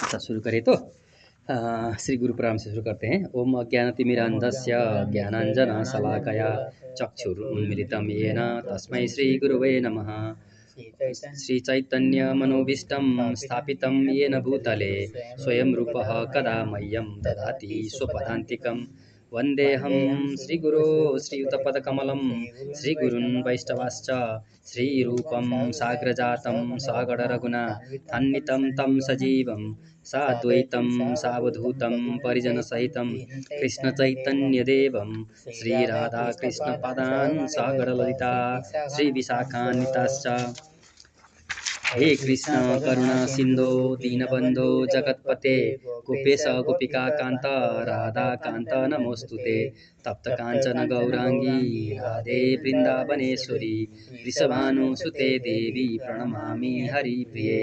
अच्छा शुरू करें तो श्री गुरु प्रणाम से शुरू करते हैं। ओम अज्ञानतिमिरान्धस्य ज्ञानाञ्जनशलाकया चक्षुरुन्मीलितं येन तस्मै श्री गुरुवे नमः। श्री चैतन्य मनोभीष्टं स्थापितं येन भूतले स्वयं रूपः कदा मह्यं ददाति स्वपदान्तिकम्। वन्देऽहं श्रीगुरो श्रीयुतपदकमलं श्रीगुरून् वैष्णवाश्च श्रीरूपं साग्रजातं सागररघुनाथान्वितं तं सजीवं साद्वैतं सावधूतं परिजनसहितं कृष्णचैतन्यदेवं श्रीराधाकृष्णपादान् सागरललिता श्रीविशाखान्विताश्च। हे कृष्ण करुणा सिन्धो दीनबन्धो जगत्पते गोपेश गोपिका कान्त राधा कान्त नमोस्तुते। तप्त काञ्चन गौरांगी राधे वृन्दावनेश्वरी वृषभानुसुते देवी प्रणमामि हरिप्रिये।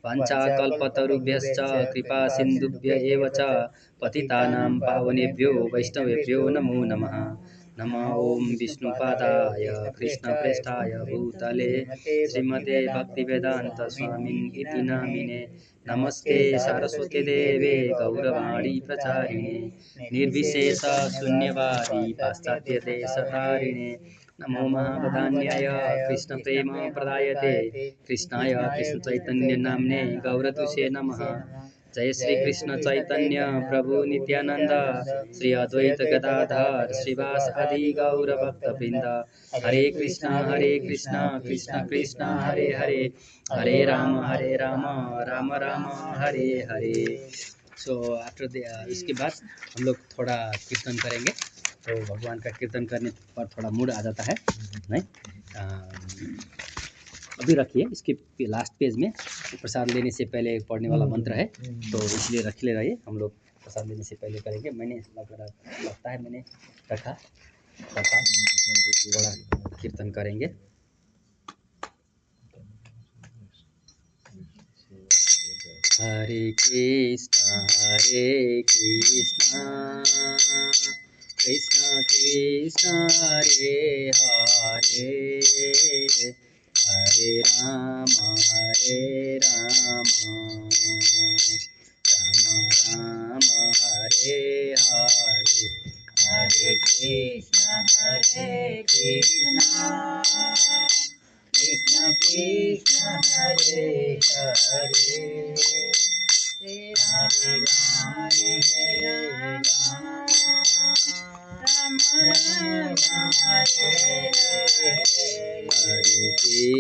वाञ्छाकल्पतरुभ्यश्च कृपा सिन्धुभ्य एव च पतितानां पावनेभ्यो वैष्णवेभ्यो नमो नमः। नमः ओं विष्णुपादाय कृष्णप्रेष्ठाय भूतले श्रीमते भक्तिवेदांत स्वामिन् इति नामिने। नमस्ते सारस्वती देवे गौरवाणी प्रचारिणे निर्विशेष शून्यवादी पाश्चात्य देशतारिणे। नमो महावदान्याय कृष्ण प्रेम प्रदायते कृष्णाय कृष्ण चैतन्य नाम्ने गौरतुषे नमः। जय श्री कृष्ण चैतन्य प्रभु नित्यानंद श्री अद्वैत गदाधर श्रीवास आदि गौर भक्त वृंद। हरे कृष्णा कृष्ण कृष्ण हरे हरे हरे राम राम राम हरे हरे। सो आफ्टर इसके बाद हम लोग थोड़ा कीर्तन करेंगे। तो भगवान का कीर्तन करने पर थोड़ा मूड आ जाता है नहीं। अभी रखिए इसके लास्ट पेज में प्रसाद लेने से पहले पढ़ने वाला मंत्र है, तो इसलिए रख ले रहिए। हम लोग प्रसाद लेने से पहले करेंगे। मैंने लगता है मैंने रखा थोड़ा कीर्तन करेंगे। हरे कृष्णा कृष्ण कृष्ण हरे हरे हरे राम राम राम हरे हरे। हरे कृष्णा कृष्ण कृष्ण हरे हरे हरे राम राम हरे हरे। हरे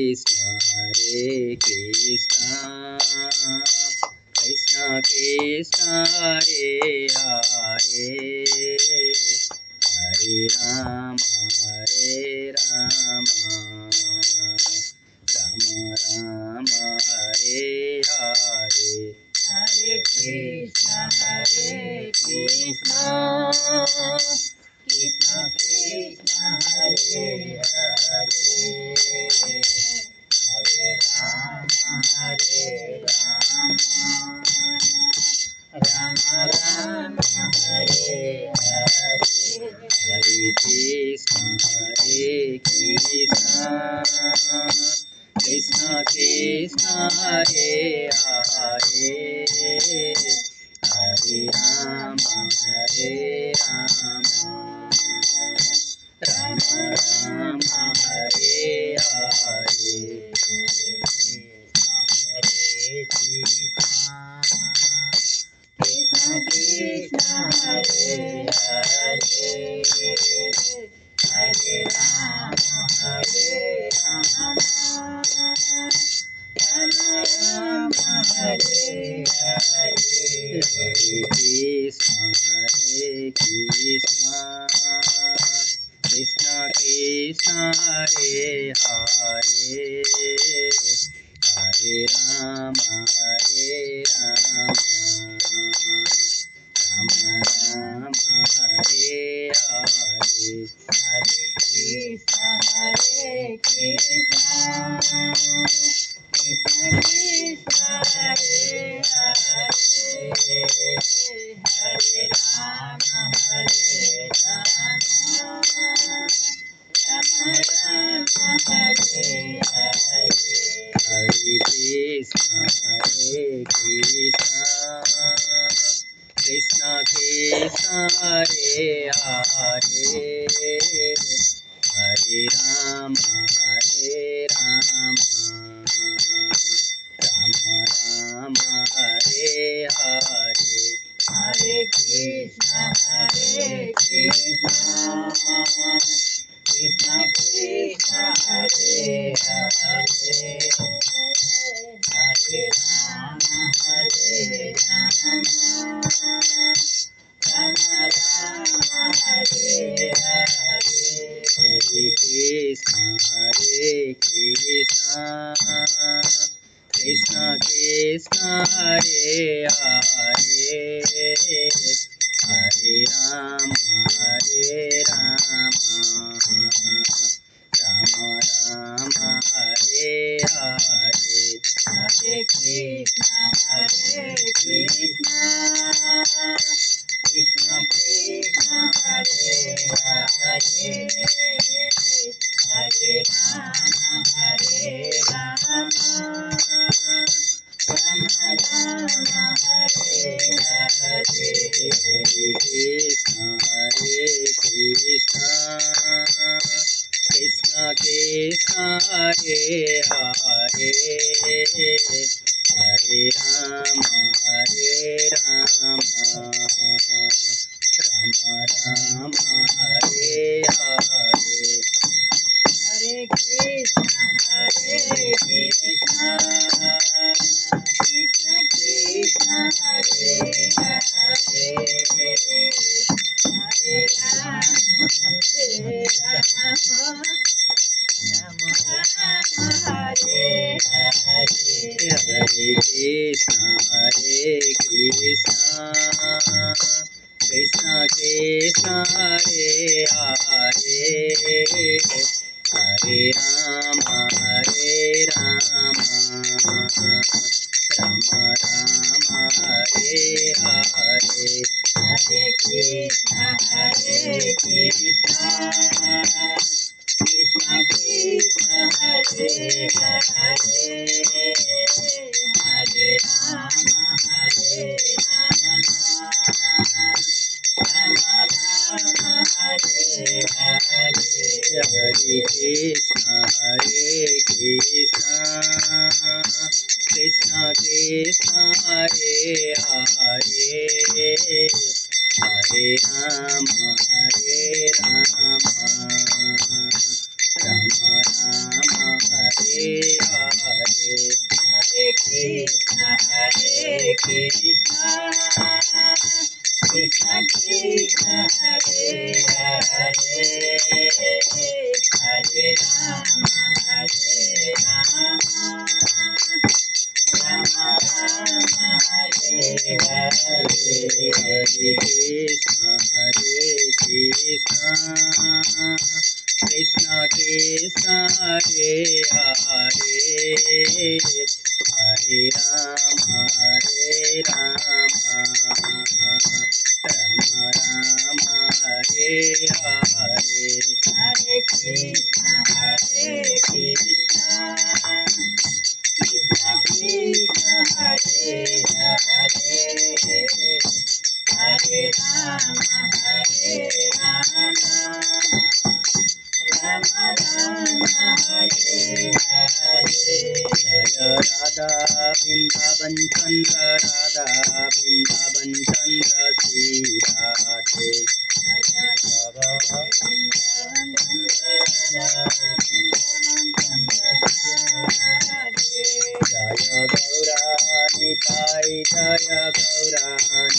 कृष्णा कृष्ण कृष्ण हरे हरे हरे राम राम हरे हरे। हरे कृष्ण कृष्ण कृष्ण हरे हरे हरे राम राम हरे हरे। हरे कृष्ण कृष्ण कृष्ण हरे हरे हरे राम राम हरे हरे। कृष्ण कृष्ण हरे हरे हरे राम राम हरे हरे। हरे कृष्ण कृष्ण कृष्ण हरे हरे हरे राम राम हरे हरे। हरे कृष्ण कृष्ण कृष्ण हरे हरे हरे राम राम हरे हरे। हरे Krishna Hare Krishna Krishna Krishna Hare Hare Hare Rama Hare Rama Rama Rama Hare Hare Hare Krishna Krishna Krishna Hare Hare Hare Rama Rama Rama Hare Hare Hare Krishna Krishna Krishna Hare Hare Hare Rama Rama Rama Hare Hare Hare Krishna Krishna Krishna Hare Hare Hare Rama Rama Rama Hare Hare Hare Krishna Krishna Krishna Hare Hare Hare Rama Rama Rama Hare Hare Hare Krishna Krishna Krishna Hare Hare Hare Rama Rama Rama Hare Hare Hare Krishna Krishna Krishna Hare Hare Hare Rama Rama Rama Hare Hare Hare Krishna Krishna Krishna Hare Hare Hare Rama Rama Rama Hare Hare Hare Krishna Krishna Krishna Hare Hare Hare Rama Rama Rama Hare Hare Hare Krishna Krishna Krishna Hare Hare Hare Rama Rama Rama Hare Hare Hare Krishna Krishna Krishna Hare Hare Hare Rama Rama Rama Hare Hare Hare Krishna Krishna Krishna Hare Hare Hare Rama Rama Rama Hare Hare Jaya Radha Vrindavan Chandra Radha Vrindavan Chandra Sri Radhe Jaya Radha Vrindavan Chandra Jaya Gaura Nitai Jaya Gaura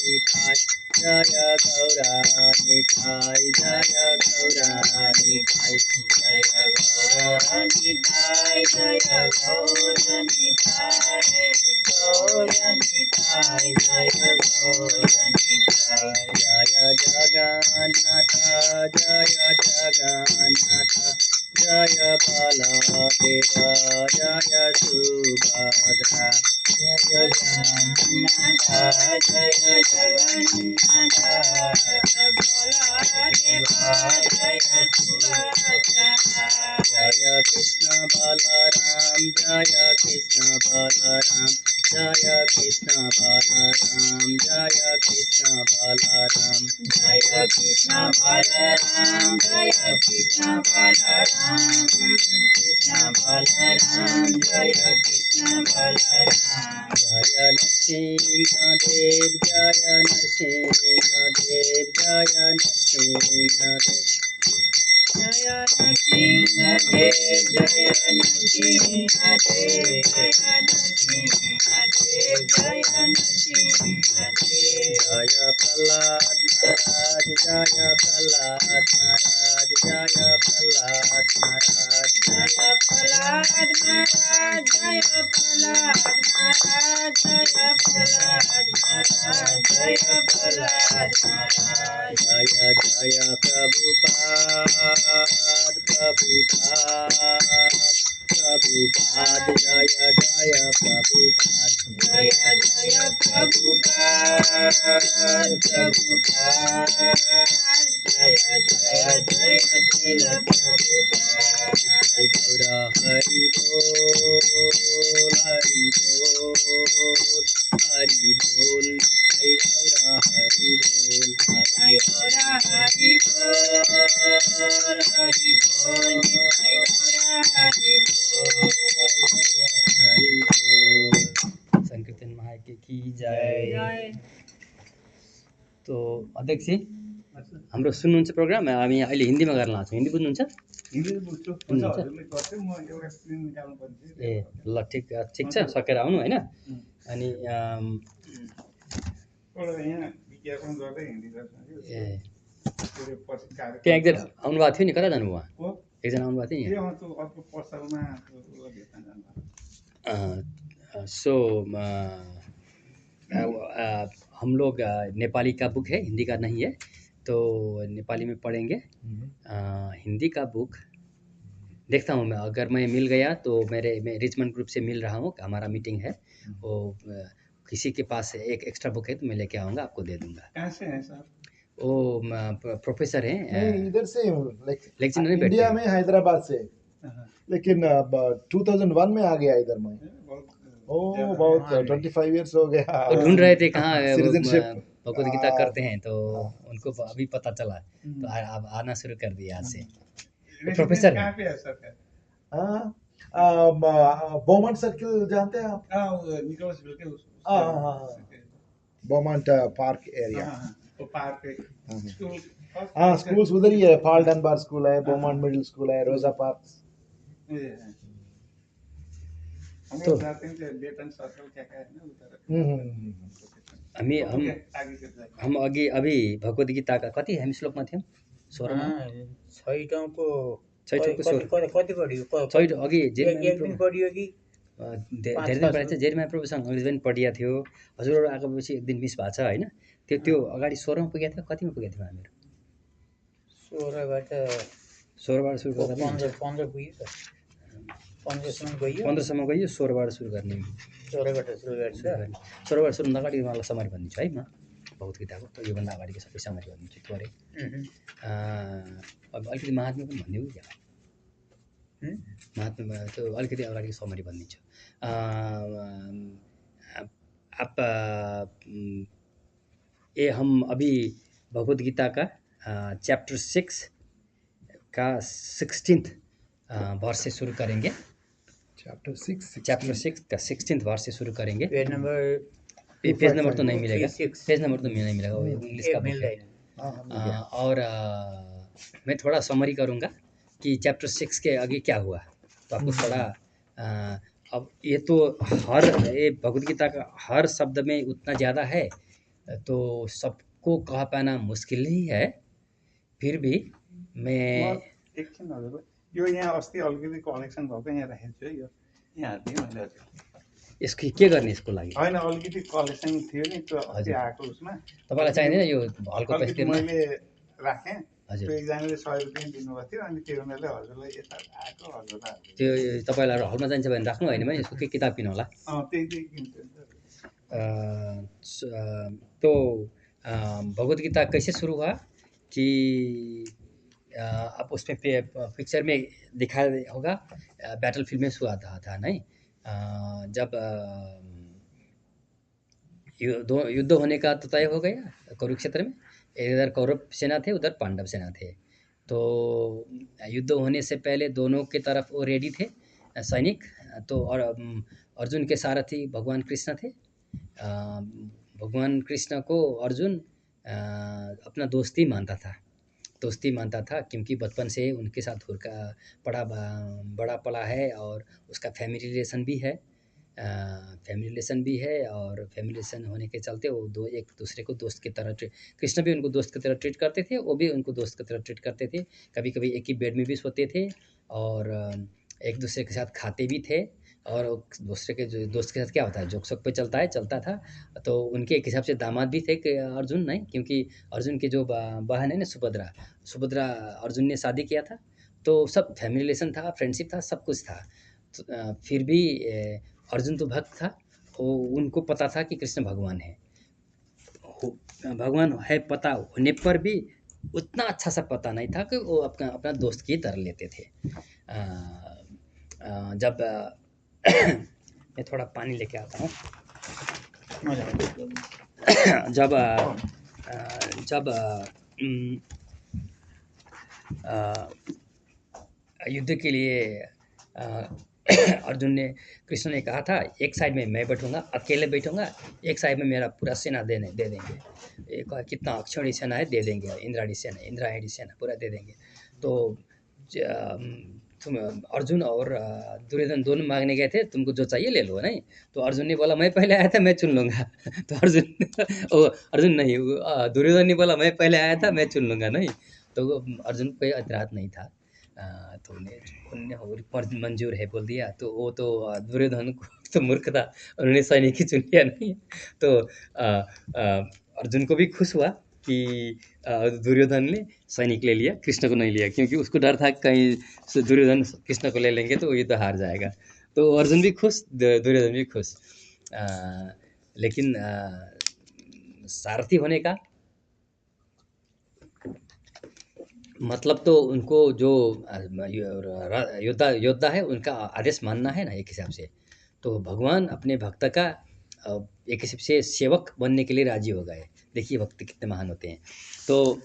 Nitai Jaya Gaura Nitai Jaya Gaura Nitai Jaya Gaura Nitai Jaya Gaura Nitai Gaura Nitai Jaya Gaura Nitai Jaya Jagannatha Jaya Jagannatha Jaya Baladeva Jaya Subhadra जय कृष्ण बलराम जय कृष्ण बलराम जय कृष्ण बलराम जय कृष्ण बलराम जय कृष्ण बलराम जय कृष्ण बलराम कृष्ण बलराम जय कृष्ण बलराम जय नरसिंहदेव जय नरसिंहदेव जय नरसिंहदेव जय नरसिंहदेव जय नरसिंहदेव जय नरसिंहदेव जय नरसिंहदेव जय प्रहलाद महाराज जय प्रहलाद महाराज जय प्रहलाद महाराज जय प्रहलाद महाराज जय प्रहलाद महाराज जय प्रहलाद महाराज जय प्रहलाद महाराज जय जय प्रभुपाद प्रभुपाद जय जय प्रभुपाद जय जय प्रभुपाद प्रभुपाद जय जय जय श्रील प्रभुपाद जय गौर हरि बोल हरि बोल हरि बोल जय गौर हरि बोल जय गौर हरि बोल हरि बोल जय गौर हरि बोल हरि बोल संकीर्तन महायज्ञ की जय। तो अध्यक्ष जी हाम्रो सुन्नुहुन्छ प्रोग्राम हामी अहिले हिन्दीमा गर्न लाग्छौँ हिन्दी बुझ्नुहुन्छ ए ल ठिक ठिक छ सकेर आउनु होइन अनि ए त्यहाँ एकजना आउनुभएको थियो नि कता जानुभयो उहाँ एकजना आउनुभएको थियो यहाँ सो हम लोग नेपाली का बुक है हिंदी का नहीं है तो नेपाली में पढ़ेंगे हिंदी का बुक देखता हूँ मैं अगर मैं मिल गया तो मैं रिचमंड ग्रुप से मिल रहा हूँ हमारा मीटिंग है वो किसी के पास एक एक्स्ट्रा बुक है तो मैं लेके आऊँगा आपको दे दूँगा। कहाँ से हैं सर? वो प्रोफेसर हैं इधर से लेकिन नहीं इंडिया में हैदराबाद से लेकिन 2001 में आ गया इधर में बहुत 25 इयर्स हो गया। वो ढूंढ रहे थे कहाँ सिटीजनशिप भगवत गीता करते हैं तो उनको अभी पता चला तो अब आना शुरू कर दिया आज से। प्रोफेसर कहाँ पे है सर? बोमंट सर्किल जानते हैं आप? निकोलस विल के बोमंट पार्क एरिया तो पार्क पे स्कूल स्कूल्स उधर ही है। पॉल डनबार स्कूल है, बोमंट मिडिल स्कूल है, रोजा पार्क। हम लोग जाते हैं बेटन सर्कल क्या है ना उधर हम अघि अभी भगवत गीताका कति हामी श्लोकमा थियौँ 16 छैटौँको कति पढ्यो छैट अघि एक दिन पढ्यो कि धेरै दिन पढाएको छ जेरिमाया प्रभुसँग अङ्ग्रेजी पनि पढिया थियो हजुरहरू आएपछि एक दिन मिस भएको छ होइन त्यो अगाडि 16 मा पुगेको थियो कतिमा पुगेको थियौँ हामीहरू 16 बाट सुरु गर्दा 15 पुग्यो 15 सम्म गयो 16 बाट सुरु गर्ने 16 बाट सुरु गर्छ 16 बाट सुरु अगाडि मलाई समरी भनिदिन्छु है म भगवत गीताको योभन्दा अगाडिको सबै समरी भनिदिन्छु त्यो अरे अब अलिकति महात्म्य पनि भनिदिउँ क्या महात्म्यमा त्यो अलिकति अगाडिको समरी भनिदिन्छु। हम अभी भगवत गीता का चैप्टर 6 का 16th वर्ष से शुरू करेंगे। चैप्टर 6 का 16th वर्ष से शुरू करेंगे। पेज नंबर तो नहीं मिलेगा, पेज नंबर तो नहीं मिलेगा, वो इंग्लिश का बुक है। और मैं थोड़ा समरी करूँगा कि चैप्टर 6 के आगे क्या हुआ तो आपको थोड़ा अब ये तो ये भगवद गीता का हर शब्द में उतना ज़्यादा है तो सबको कह पाना मुश्किल ही है, फिर भी मैं एकछिन हजुर यो यहाँ अस्ति अलिकति कलेक्सन भएको यहाँ राखेको छु यो यहाँ हाल्दिएँ मैले यसको के गर्ने यसको लागि हैन अलिकति कलेक्सन थियो नि त्यो अस्ति आएको उसमा तपाईलाई चाहिँदैन यो हलको पैसा तिर्न मैले राखेँ हजुर त्यो एकजनाले 100 रुपियाँ दिनुभएको थियो अनि त्यो उनीहरूले हजुरलाई यता आएको हजुरलाई त्यो तपाईँलाई हलमा जान्छ भने राख्नु, होइन भने यसको के किताब किन्नु होला। त्यही किन्छ नि त। तो भगवत गीता कैसे शुरू हुआ कि आप उसमें पिक्चर में दिखा होगा, बैटल फील्ड में शुरू था नहीं। जब युद्ध होने का तो तय हो गया कुरुक्षेत्र में, इधर कौरव सेना थे, उधर पांडव सेना थे। तो युद्ध होने से पहले दोनों के तरफ वो रेडी थे सैनिक। तो और अर्जुन के सारथी भगवान कृष्ण थे। भगवान कृष्ण को अर्जुन अपना दोस्ती मानता था क्योंकि बचपन से उनके साथ बड़ा पला है और उसका फैमिली रिलेशन भी है। और फैमिली रिलेशन होने के चलते वो एक दूसरे को दोस्त की तरह कृष्ण भी उनको दोस्त की तरह ट्रीट करते थे, वो भी उनको दोस्त की तरह ट्रीट करते थे। कभी कभी एक ही बेड में भी सोते थे और एक दूसरे के साथ खाते भी थे। और दूसरे के जो दोस्त के साथ क्या होता है, जोक शोक पे चलता था। तो उनके एक हिसाब से दामाद भी थे कि अर्जुन नहीं, क्योंकि अर्जुन की जो बहन है ना सुभद्रा अर्जुन ने शादी किया था। तो सब फैमिली रिलेशन था, फ्रेंडशिप था, सब कुछ था। तो फिर भी अर्जुन तो भक्त था, उनको पता था कि कृष्ण भगवान है पता होने पर भी उतना अच्छा सा पता नहीं था कि वो अपना दोस्त की तरह लेते थे। जब मैं थोड़ा पानी लेके आता हूँ। जब युद्ध के लिए अर्जुन ने कृष्ण ने कहा था, एक साइड में मैं बैठूंगा, अकेले बैठूंगा, एक साइड में मेरा पूरा सेना दे देंगे। एक कितना अक्षौणी सेना है दे देंगे, इंद्रायणी सेना पूरा दे देंगे। तो तुम अर्जुन और दुर्योधन दोनों मांगने गए थे, तुमको जो चाहिए ले लो नहीं। तो अर्जुन ने बोला मैं पहले आया था, मैं चुन लूँगा। तो अर्जुन नहीं, दुर्योधन ने बोला मैं पहले आया था, मैं चुन लूँगा नहीं। तो अर्जुन को ऐतराज़ नहीं था। तो उन्हें मंजूर है बोल दिया। तो वो तो दुर्योधन को तो मूर्ख था, उन्होंने सैनिक ही चुन लिया नहीं। तो अर्जुन को भी खुश हुआ कि दुर्योधन ने सैनिक ले लिया, कृष्ण को नहीं लिया, क्योंकि उसको डर था कहीं दुर्योधन कृष्ण को ले लेंगे तो ये तो हार जाएगा। तो अर्जुन भी खुश, दुर्योधन भी खुश। लेकिन सारथी होने का मतलब तो उनको जो योद्धा है उनका आदेश मानना है ना, एक हिसाब से। तो भगवान अपने भक्त का एक हिसाब से सेवक बनने के लिए राजी हो गए। देखिए भक्त कितने महान होते हैं। तो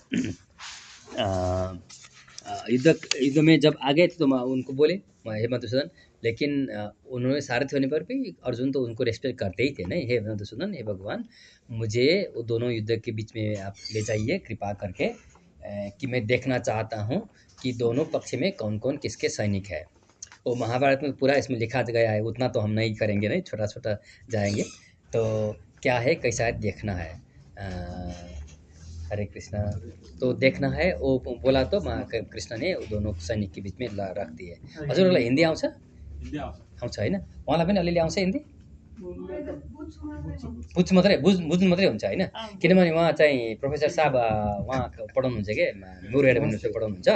युद्ध में जब आ गए थे तो उनको बोले हे मधुसूदन, लेकिन उन्होंने सारथी होने पर भी अर्जुन तो उनको रेस्पेक्ट करते ही थे नहीं। हे मधुसूदन, हे भगवान, मुझे वो दोनों युद्ध के बीच में आप ले जाइए कृपा करके, कि मैं देखना चाहता हूँ कि दोनों पक्ष में कौन कौन किसके सैनिक है। वो महाभारत में पूरा इसमें लिखा गया है, उतना तो हम नहीं करेंगे, नहीं छोटा छोटा जाएंगे। तो क्या है, कैसा है देखना है। हरे कृष्णा। तो देखना है, वो बोला तो कृष्ण ने दोनों सैनिक के बीच में रख दिए। हजुरलाई हिन्दी आउँछ? आउँछ होइन? उहाँलाई पनि अलिअलि आउँछ हिन्दी? बुझ्नु मात्रै हुन्छ होइन? किनभने उहाँ चाहिँ प्रोफेसर साहब उहाँ पढाउनुहुन्छ के, मुर एडमिनिस्ट्रेसन पढाउनुहुन्छ।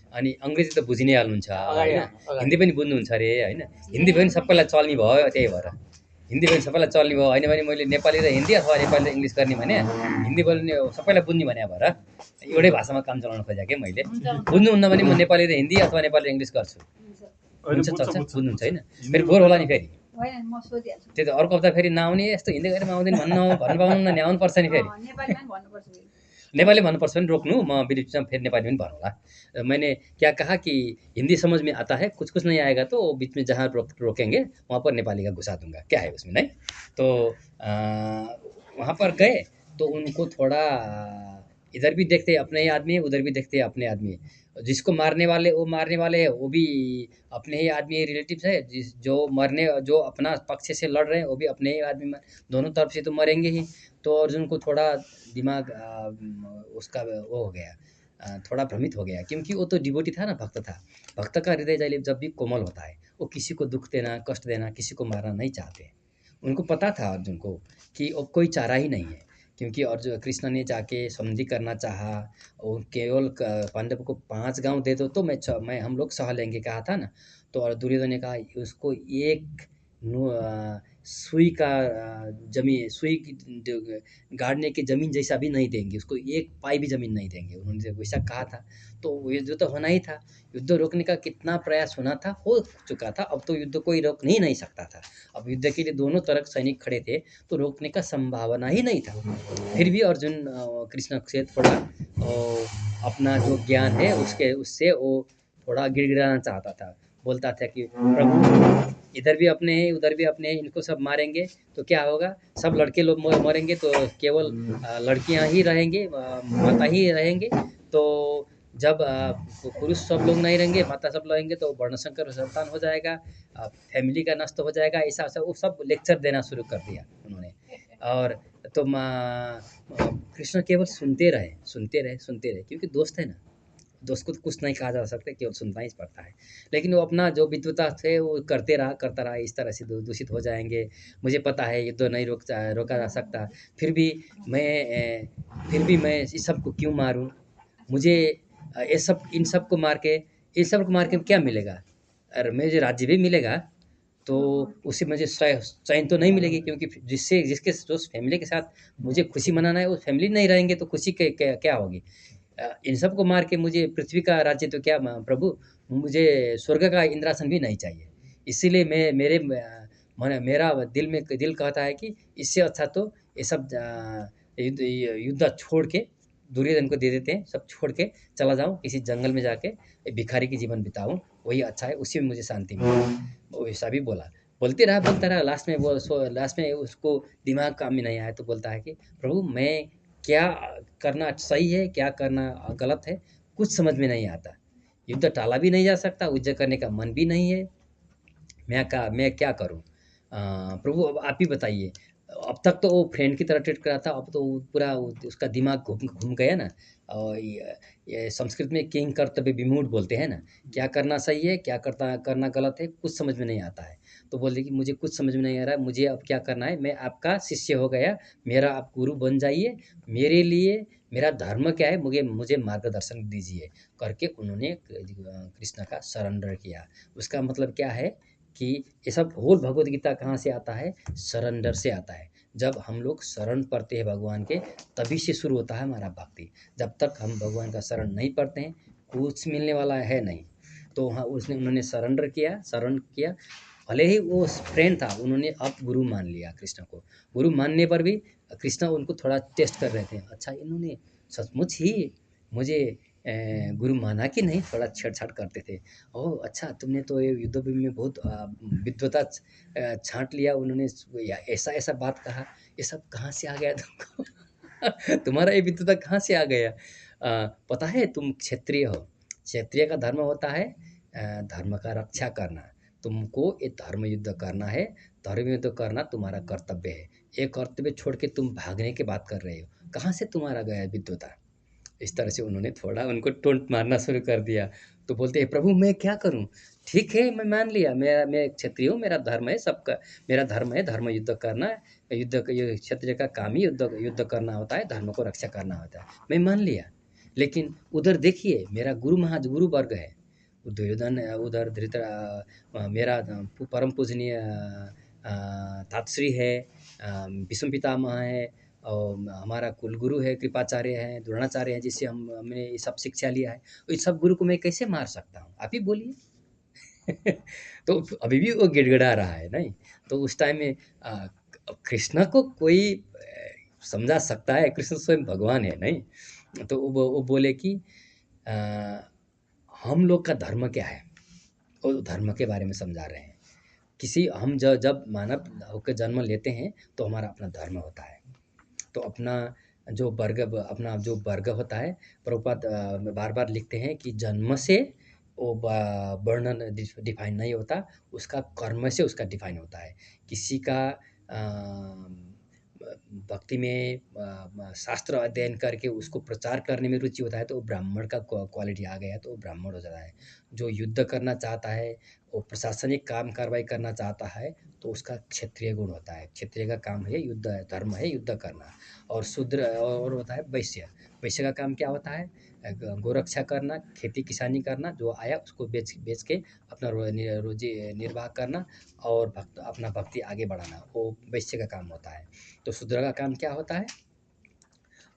अनि अङ्ग्रेजी त बुझि नै हाल्नुहुन्छ होइन, हिन्दी पनि बुझ्नुहुन्छ अरे होइन। हिन्दी पनि सबैलाई चल्ने भयो, त्यही भएर हिन्दी पनि सबैलाई चल्ने भयो। होइन भने मैले नेपाली र हिन्दी अथवा नेपाली र इङ्ग्लिस गर्ने भने, हिन्दी बोल्ने सबैलाई बुझ्ने भने भएर एउटै भाषामा काम चलाउन खोजेँ क्या मैले। बुझ्नुहुन्न भने म नेपाली र हिन्दी अथवा नेपाली र इङ्ग्लिस गर्छु। हुन्छ, चल्छ, बुझ्नुहुन्छ होइन? फेरि बोर होला नि फेरि। त्यही त अर्को हप्ता फेरि नआउने, यस्तो हिन्दी गरेर आउँदैन भन्नु पाउनु न, आउनु पर्छ नि फेरि। नेपाली भन्नुपर्छ भने रोक्नु, म बिचमा फेरि नेपाली पनि भनौँला। मैंने क्या कहा कि हिंदी समझ में आता है, कुछ नहीं आएगा तो बीच में जहाँ रोकेंगे वहाँ पर नेपाली का घुसा दूंगा, क्या है उसमें, नहीं? तो वहाँ पर गए तो उनको थोड़ा इधर भी देखते अपने ही आदमी है, उधर भी देखते अपने आदमी है। जिसको मारने वाले वो मारने वाले है, वो भी अपने ही आदमी रिलेटिव्स है। जो अपना पक्ष से लड़ रहे हैं वो भी अपने ही आदमी, दोनों तरफ से तो मरेंगे ही। तो अर्जुन को थोड़ा दिमाग उसका वो हो गया, थोड़ा भ्रमित हो गया, क्योंकि वो तो डिवोटी था ना, भक्त था। भक्त का हृदय जब भी कोमल होता है, वो किसी को दुख देना, कष्ट देना, किसी को मारना नहीं चाहते। उनको पता था अर्जुन को कि अब कोई चारा ही नहीं है, क्योंकि और जो कृष्ण ने जाके संधि करना चाहा और केवल पांडव को 5 गांव दे दो तो मैं हम लोग सह लेंगे कहा था ना। तो और दुर्योधन ने कहा उसको एक सुई का जमीन सुई गाड़ने की जमीन जैसा भी नहीं देंगे, उसको एक पाई भी जमीन नहीं देंगे, उन्होंने जब वैसा कहा था। तो युद्ध तो होना ही था, युद्ध रोकने का कितना प्रयास होना था हो चुका था, अब तो युद्ध कोई रोक नहीं सकता था। अब युद्ध के लिए दोनों तरफ सैनिक खड़े थे तो रोकने का संभावना ही नहीं था। फिर भी अर्जुन कृष्ण से थोड़ा अपना जो ज्ञान है उससे वो थोड़ा गिड़गिड़ाना चाहता था, बोलता था कि प्रभु इधर भी अपने हैं उधर भी अपने हैं, इनको सब मारेंगे तो क्या होगा, सब लड़के लोग मरेंगे तो केवल लड़कियां ही रहेंगे, माता ही रहेंगे। तो जब पुरुष सब लोग नहीं रहेंगे, माता सब रहेंगे तो वर्णशंकर संतान हो जाएगा, फैमिली का नष्ट हो जाएगा, ऐसा वो सब लेक्चर देना शुरू कर दिया उन्होंने। और तो कृष्ण केवल सुनते रहे क्योंकि दोस्त है ना, दोस्त को तो कुछ नहीं कहा जा सकता, केवल सुनना ही पड़ता है। लेकिन वो अपना जो विद्वता थे वो करता रहा, इस तरह से दूषित हो जाएंगे, मुझे पता है युद्ध नहीं रोका जा सकता, फिर भी मैं इस सब को क्यों मारूं, मुझे इन सब को मार के क्या मिलेगा, अरे मुझे राज्य भी मिलेगा तो उससे मुझे चैन तो नहीं मिलेगी, क्योंकि जिसके फैमिली के साथ मुझे खुशी मनाना है वो फैमिली नहीं रहेंगे तो खुशी क्या होगी। इन सब को मार के मुझे पृथ्वी का राज्य तो क्या प्रभु, मुझे स्वर्ग का इंद्रासन भी नहीं चाहिए। इसीलिए मेरा दिल कहता है कि इससे अच्छा तो ये सब युद्ध छोड़ के दुर्योधन को दे देते हैं, सब छोड़ के चला जाऊं किसी जंगल में जाके भिखारी की जीवन बिताऊं, वही अच्छा है, उसी में मुझे शांति मिलेगी। वो ऐसा भी बोलता रहा। लास्ट में उसको दिमाग काम में नहीं आया तो बोलता है कि प्रभु मैं क्या करना सही है क्या करना गलत है कुछ समझ में नहीं आता, युद्ध टाला भी नहीं जा सकता, युद्ध करने का मन भी नहीं है, मैं क्या करूं, प्रभु अब आप ही बताइए। अब तक तो वो फ्रेंड की तरह ट्रीट करा था, अब तो पूरा उसका दिमाग घूम गया ना। और ये संस्कृत में किंग कर्तव्य विमूढ़ बोलते हैं ना, क्या करना सही है क्या करना गलत है कुछ समझ में नहीं आता है। तो बोले कि मुझे कुछ समझ में नहीं आ रहा है, मुझे अब क्या करना है, मैं आपका शिष्य हो गया, मेरा आप गुरु बन जाइए, मेरे लिए मेरा धर्म क्या है मुझे मार्गदर्शन दीजिए करके उन्होंने कृष्ण का सरेंडर किया। उसका मतलब क्या है कि ये सब होल भगवत गीता कहाँ से आता है, सरेंडर से आता है। जब हम लोग शरण पढ़ते हैं भगवान के तभी से शुरू होता है हमारा भक्ति, जब तक हम भगवान का शरण नहीं पढ़ते हैं कुछ मिलने वाला है नहीं। तो हाँ उन्होंने शरण किया, भले ही वो फ्रेंड था, उन्होंने अब गुरु मान लिया कृष्ण को। गुरु मानने पर भी कृष्ण उनको थोड़ा टेस्ट कर रहे थे, अच्छा इन्होंने सचमुच ही मुझे गुरु माना कि नहीं, थोड़ा छेड़छाड़ करते थे। ओह अच्छा तुमने तो ये युद्ध में बहुत विद्वता छांट लिया, उन्होंने ऐसा बात कहा, ये सब कहाँ से आ गया तुमको तुम्हारा ये विद्वता कहाँ से आ गया, पता है तुम क्षत्रिय हो, क्षत्रिय का धर्म होता है धर्म का रक्षा करना, तुमको ये धर्म युद्ध करना है, धर्म युद्ध करना तुम्हारा कर्तव्य है, ये कर्तव्य छोड़ के तुम भागने की बात कर रहे हो, कहाँ से तुम्हारा गया विद्वता। इस तरह से उन्होंने थोड़ा उनको टोंट मारना शुरू कर दिया। तो बोलते हैं प्रभु मैं क्या करूं, ठीक है मैं मान लिया, मैं क्षत्रिय हूँ, मेरा धर्म है, सबका मेरा धर्म है, धर्म युद्ध करना, क्षत्रिय का काम ही युद्ध करना होता है, धर्म को रक्षा करना होता है, मैं मान लिया। लेकिन उधर देखिए मेरा गुरु वर्ग है, दुर्योधन उधर मेरा परम पूजनीय तातश्री है, भीष्म पितामह है, और हमारा कुलगुरु है कृपाचार्य है, द्रोणाचार्य है, जिससे हमने ये सब शिक्षा लिया है, तो इस सब गुरु को मैं कैसे मार सकता हूँ, आप ही बोलिए तो अभी भी वो गिड़गिड़ा रहा है नहीं। तो उस टाइम में कृष्ण को कोई समझा सकता है, कृष्ण स्वयं भगवान है नहीं। तो वो बोले कि हम लोग का धर्म क्या है, वो धर्म के बारे में समझा रहे हैं। हम जब मानव होकर जन्म लेते हैं तो हमारा अपना धर्म होता है, तो अपना जो वर्ग होता है, प्रभुपाद बार बार लिखते हैं कि जन्म से वो वर्णन डिफाइन नहीं होता, उसका कर्म से उसका डिफाइन होता है। किसी का भक्ति में शास्त्र अध्ययन करके उसको प्रचार करने में रुचि होता है, तो वो ब्राह्मण का क्वालिटी आ गया तो वो ब्राह्मण हो जाता है। जो युद्ध करना चाहता है, वो प्रशासनिक काम कार्रवाई करना चाहता है, तो उसका क्षत्रिय गुण होता है। क्षत्रिय का काम है युद्ध, धर्म है युद्ध करना। और शूद्र और होता है वैश्य। वैश्य का काम क्या होता है? गोरक्षा करना, खेती किसानी करना, जो आया उसको बेच बेच के अपना रोजी निर्वाह करना और अपना भक्ति आगे बढ़ाना, वो वैश्य का काम होता है। तो शूद्र का काम क्या होता है?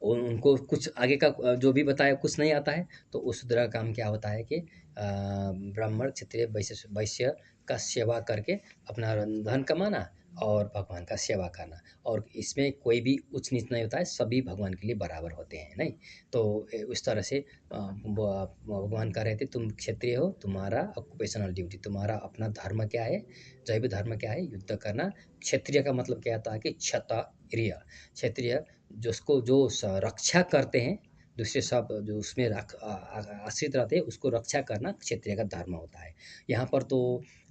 उनको कुछ आगे का जो भी बताया कुछ नहीं आता है, तो उस शूद्र का काम क्या होता है कि ब्राह्मण क्षत्रिय वैश्य का सेवा करके अपना धन कमाना और भगवान का सेवा करना। और इसमें कोई भी उच्च नीच नहीं होता है, सभी भगवान के लिए बराबर होते हैं, नहीं? तो उस तरह से भगवान कह रहे थे तुम क्षत्रिय हो, तुम्हारा ऑक्यूपेशनल ड्यूटी, तुम्हारा अपना धर्म क्या है, जैव धर्म क्या है? युद्ध करना। क्षत्रिय का मतलब क्या होता है कि क्षत्रिय। क्षत्रिय जिसको जो रक्षा करते हैं, दूसरे सब जो उसमें आश्रित रहते हैं, उसको रक्षा करना क्षत्रिय का धर्म होता है। यहाँ पर तो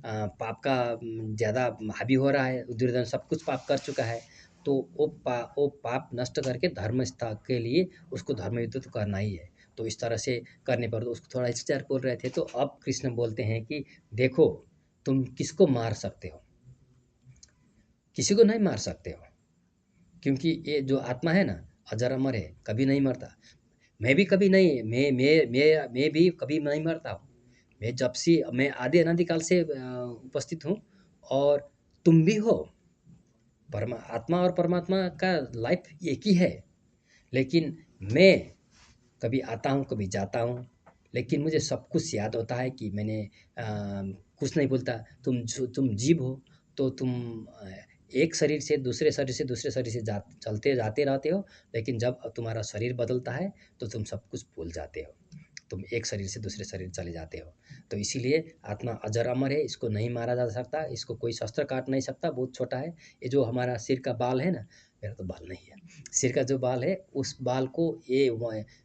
पाप का ज़्यादा हावी हो रहा है, दुर्योधन सब कुछ पाप कर चुका है, तो वो पाप नष्ट करके धर्म स्थापना के लिए उसको धर्म युद्ध तो करना ही है। तो इस तरह से करने पर तो उसको थोड़ा हिचकिचाहट बोल रहे थे। तो अब कृष्ण बोलते हैं कि देखो, तुम किसको मार सकते हो? किसी को नहीं मार सकते हो, क्योंकि ये जो आत्मा है ना, अजर अमर है, कभी नहीं मरता। मैं भी कभी नहीं, मैं भी कभी नहीं मरता हूँ। मैं आदि अनादिकाल से उपस्थित हूँ, और तुम भी हो। आत्मा और परमात्मा का लाइफ एक ही है। लेकिन मैं कभी आता हूँ, कभी जाता हूँ, लेकिन मुझे सब कुछ याद होता है कि मैंने कुछ नहीं भूलता। तुम जीव हो, तो तुम एक शरीर से दूसरे शरीर से दूसरे शरीर से चलते जाते रहते हो, लेकिन जब तुम्हारा शरीर बदलता है तो तुम सब कुछ भूल जाते हो, तुम एक शरीर से दूसरे शरीर चले जाते हो। तो इसीलिए आत्मा अजर अमर है, इसको नहीं मारा जा सकता, इसको कोई शस्त्र काट नहीं सकता, बहुत छोटा है। ये जो हमारा सिर का बाल है ना, मेरा तो बाल नहीं है, सिर का जो बाल है, उस बाल को ये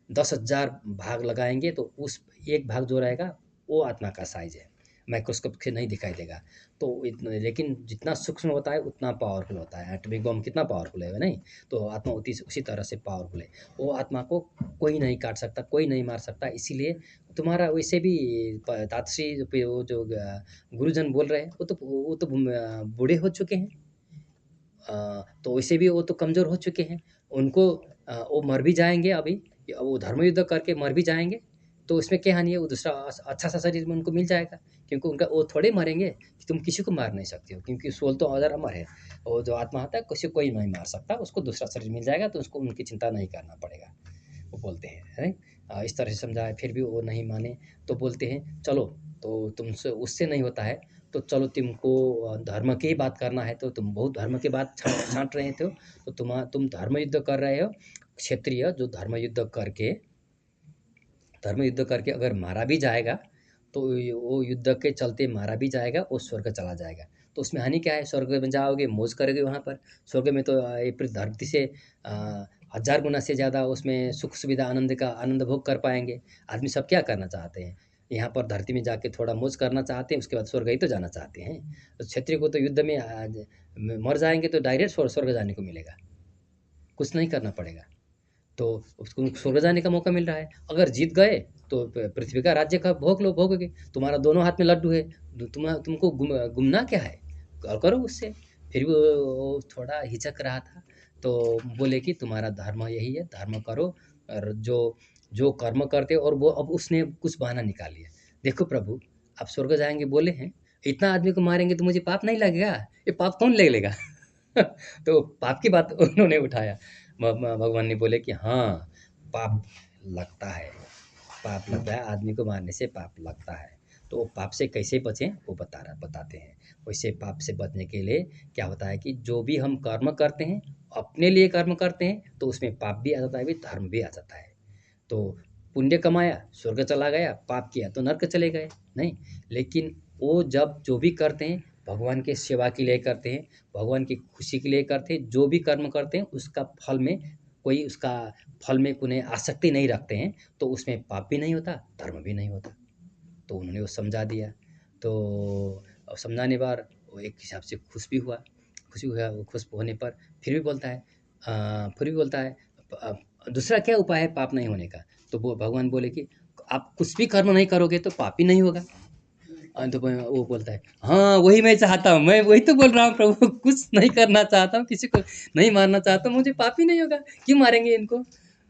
10,000 भाग लगाएंगे तो उस एक भाग जो रहेगा वो आत्मा का साइज है, माइक्रोस्कोप से नहीं दिखाई देगा। तो लेकिन जितना सूक्ष्म होता है उतना पावरफुल होता है। एटॉमिक बम कितना पावरफुल है, नहीं? तो आत्मा उसी तरह से पावरफुल है। वो आत्मा को कोई नहीं काट सकता, कोई नहीं मार सकता। इसीलिए तुम्हारा वैसे भी तातश्री वो जो गुरुजन बोल रहे हैं, वो तो बूढ़े हो चुके हैं। तो वैसे भी वो तो कमज़ोर हो चुके हैं। उनको वो मर भी जाएंगे अभी, वो धर्म युद्ध करके मर भी जाएंगे, तो उसमें क्या हानि है? वो दूसरा अच्छा सा शरीर में उनको मिल जाएगा, क्योंकि उनका वो थोड़े मरेंगे। तुम किसी को मार नहीं सकते हो, क्योंकि सोल तो अजर अमर है। वो जो आत्मा होता है किसी को कोई नहीं मार सकता, उसको दूसरा शरीर मिल जाएगा, तो उसको उनकी चिंता नहीं करना पड़ेगा, वो बोलते हैं, है? इस तरह से समझाए, फिर भी वो नहीं माने। तो बोलते हैं चलो, तो तुमसे उससे नहीं होता है, तो चलो तुमको धर्म की ही बात करना है, तो तुम बहुत धर्म की बात छांट रहे थे, तो तुम धर्म युद्ध कर रहे हो। क्षत्रिय जो धर्म युद्ध करके अगर मारा भी जाएगा, तो वो युद्ध के चलते मारा भी जाएगा, वो स्वर्ग चला जाएगा। तो उसमें हानि क्या है? स्वर्ग में जाओगे, मौज करोगे वहाँ पर। स्वर्ग में तो ये धरती से 1000 गुना से ज़्यादा उसमें सुख सुविधा आनंद भोग कर पाएंगे। आदमी सब क्या करना चाहते हैं? यहाँ पर धरती में जाके थोड़ा मौज करना चाहते हैं, उसके बाद स्वर्ग ही तो जाना चाहते हैं। तो क्षत्रिय को तो युद्ध में मर जाएंगे तो डायरेक्ट स्वर्ग जाने को मिलेगा, कुछ नहीं करना पड़ेगा। तो उसको स्वर्ग जाने का मौका मिल रहा है। अगर जीत गए तो पृथ्वी का राज्य का भोगोगे। तुम्हारा दोनों हाथ में लड्डू है, तुमको गुमना क्या है? करो उससे। फिर भी वो थोड़ा हिचक रहा था, तो बोले कि तुम्हारा धर्म यही है, धर्म करो। और जो जो कर्म करते, और वो अब उसने कुछ बहाना निकाल लिया। देखो प्रभु, आप स्वर्ग जाएंगे बोले हैं, इतना आदमी को मारेंगे तो मुझे पाप नहीं लगेगा? ये पाप कौन ले लेगा? तो पाप की बात उन्होंने उठाया। भगवान ने बोले कि हाँ, पाप लगता है, पाप लगता है, आदमी को मारने से पाप लगता है। तो वो पाप से कैसे बचें वो बताते हैं। वैसे पाप से बचने के लिए क्या होता है कि जो भी हम कर्म करते हैं, अपने लिए कर्म करते हैं, तो उसमें पाप भी आ जाता है, भी धर्म भी आ जाता है। तो पुण्य कमाया स्वर्ग चला गया, पाप किया तो नर्क चले गए, नहीं। लेकिन वो जब जो भी करते हैं भगवान के सेवा के लिए करते हैं, भगवान की खुशी के लिए करते हैं, जो भी कर्म करते हैं उसका फल में उन्हें आसक्ति नहीं रखते हैं, तो उसमें पाप भी नहीं होता, धर्म भी नहीं होता। तो उन्होंने वो समझा दिया। तो समझाने पर वो एक हिसाब से खुश भी हुआ। खुश होने पर फिर भी बोलता है, फिर भी बोलता है दूसरा क्या उपाय है पाप नहीं होने का? तो वो भगवान बोले कि आप कुछ भी कर्म नहीं करोगे तो पाप ही नहीं होगा। तो वो बोलता है हाँ वही मैं चाहता हूँ, मैं वही तो बोल रहा हूँ प्रभु, कुछ नहीं करना चाहता हूँ, किसी को नहीं मारना चाहता हूँ, मुझे पाप ही नहीं होगा, क्यों मारेंगे इनको?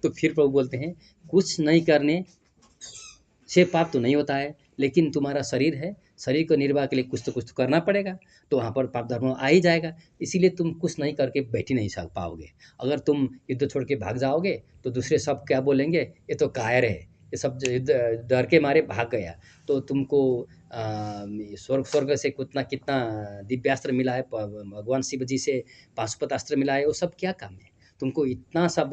तो फिर प्रभु बोलते हैं कुछ नहीं करने से पाप तो नहीं होता है, लेकिन तुम्हारा शरीर है, शरीर को निर्वाह के लिए कुछ तो करना पड़ेगा, तो वहाँ पर पाप धर्म आ ही जाएगा। इसीलिए तुम कुछ नहीं करके बैठ ही नहीं सक पाओगे। अगर तुम युद्ध छोड़ के भाग जाओगे तो दूसरे सब क्या बोलेंगे, ये तो कायर है, ये सब जो डर के मारे भाग गया। तो तुमको स्वर्ग से कितना कितना दिव्यास्त्र मिला है, भगवान शिव जी से पाशुपत अस्त्र मिला है, वो सब क्या काम है? तुमको इतना सब